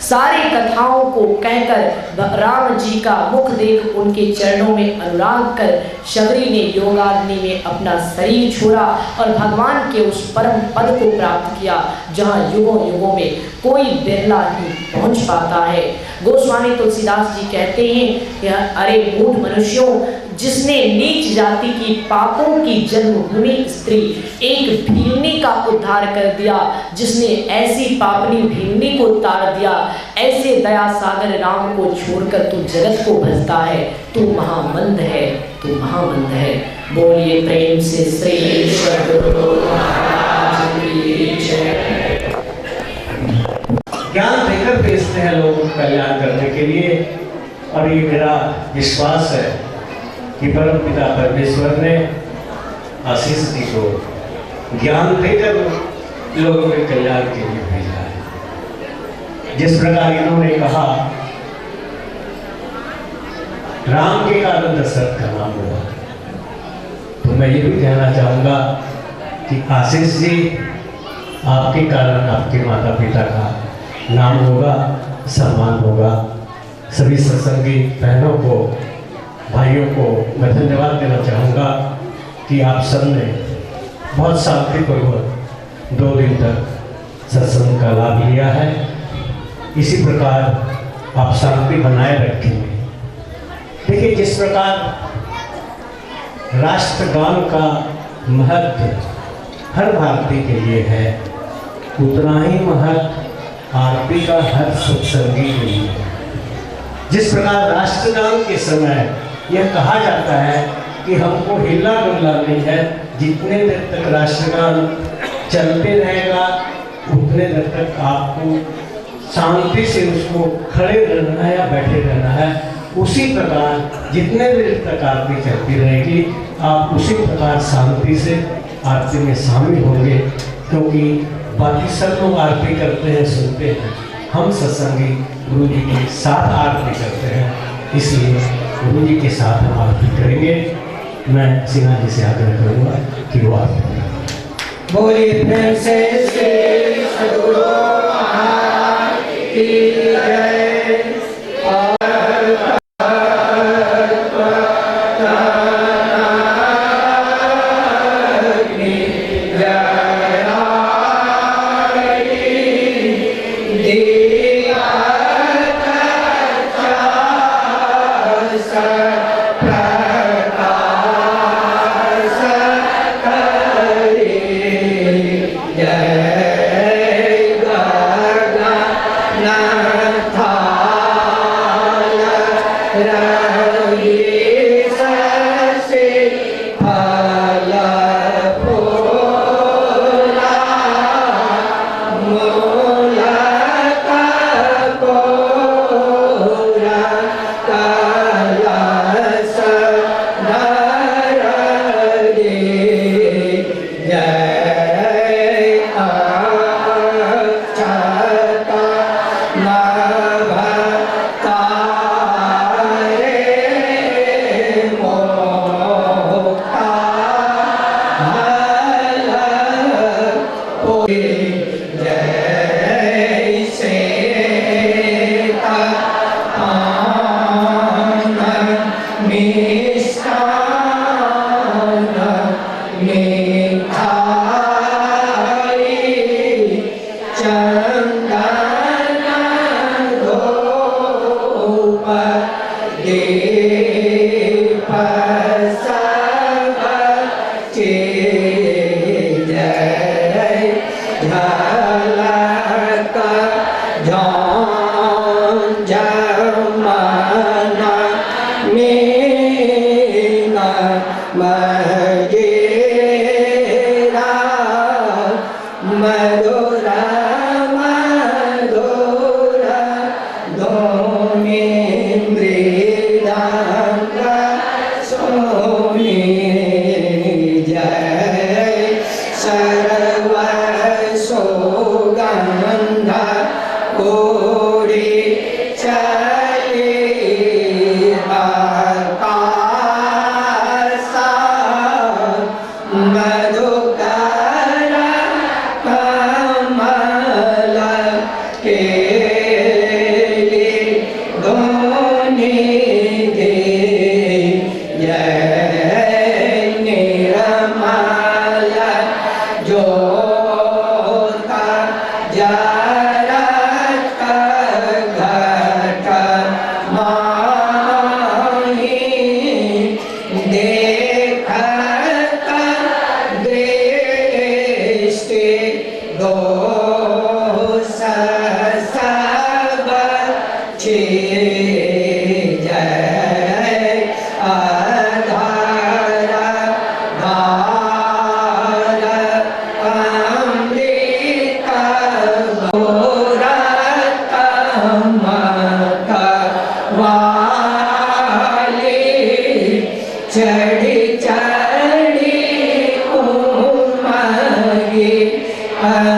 सारी कथाओं को कहकर राम जी का मुख देख उनके चरणों में अनुराग कर शबरी ने योगाग्नि में अपना शरीर छोड़ा और भगवान के उस परम पद को प्राप्त किया जहाँ युगों युगों में कोई बिरला ही पहुँच पाता है। गोस्वामी तुलसीदास जी कहते हैं कि अरे मूढ़ मनुष्यों, जिसने नीच जाति की पापों की जन्मभूमि स्त्री एक भीलनी का उद्धार कर दिया, जिसने ऐसी पापनी भीलनी को तार दिया, ऐसे दया सागर राम को छोड़कर तू जगत को भजता है, तू महामंद है, तू महामंद है। बोलिए प्रेम से श्री सद्गुरु महाराज की जय। ज्ञान देकर भेजते हैं लोगों को कल्याण करने के लिए, और ये मेरा विश्वास है कि परम पिता परमेश्वर ने आशीष जी को ज्ञान देकर लोगों के कल्याण के लिए भेजा है। जिस प्रकार इन्होंने कहा राम के कारण दशरथ का नाम हुआ, तो मैं ये भी कहना चाहूँगा कि आशीष जी आपके कारण आपके माता पिता का नाम होगा, सम्मान होगा। सभी सत्संगी बहनों को, भाइयों को मैं धन्यवाद देना चाहूँगा कि आप सब ने बहुत शांतिपूर्वक 2 दिन तक सत्संग का लाभ लिया है। इसी प्रकार आप शांति बनाए रखेंगे। देखिए, जिस प्रकार राष्ट्रगान का महत्व हर भारतीय के लिए है, उतना ही महत्व आरती का हर सत्संगी के लिए है। जिस प्रकार राष्ट्रगान के समय यह कहा जाता है कि हमको हिलना डुलना नहीं है, जितने देर तक राष्ट्रगान चलते रहेगा उतने देर तक आपको शांति से उसको खड़े रहना है या बैठे रहना है। उसी प्रकार जितने देर तक आरती चलती रहेगी आप उसी प्रकार शांति से आरती में शामिल होंगे, क्योंकि बाकी सब लोग आरती करते हैं, सुनते हैं, हम सत्संगी गुरु जी के साथ आरती करते हैं, इसलिए गुरु जी के साथ हम आरती करेंगे। मैं सिन्हा जी से आग्रह करूँगा कि वो आरती करें। बोलिए प्रेम से श्री सद्गुरु महाराज की जय। जय का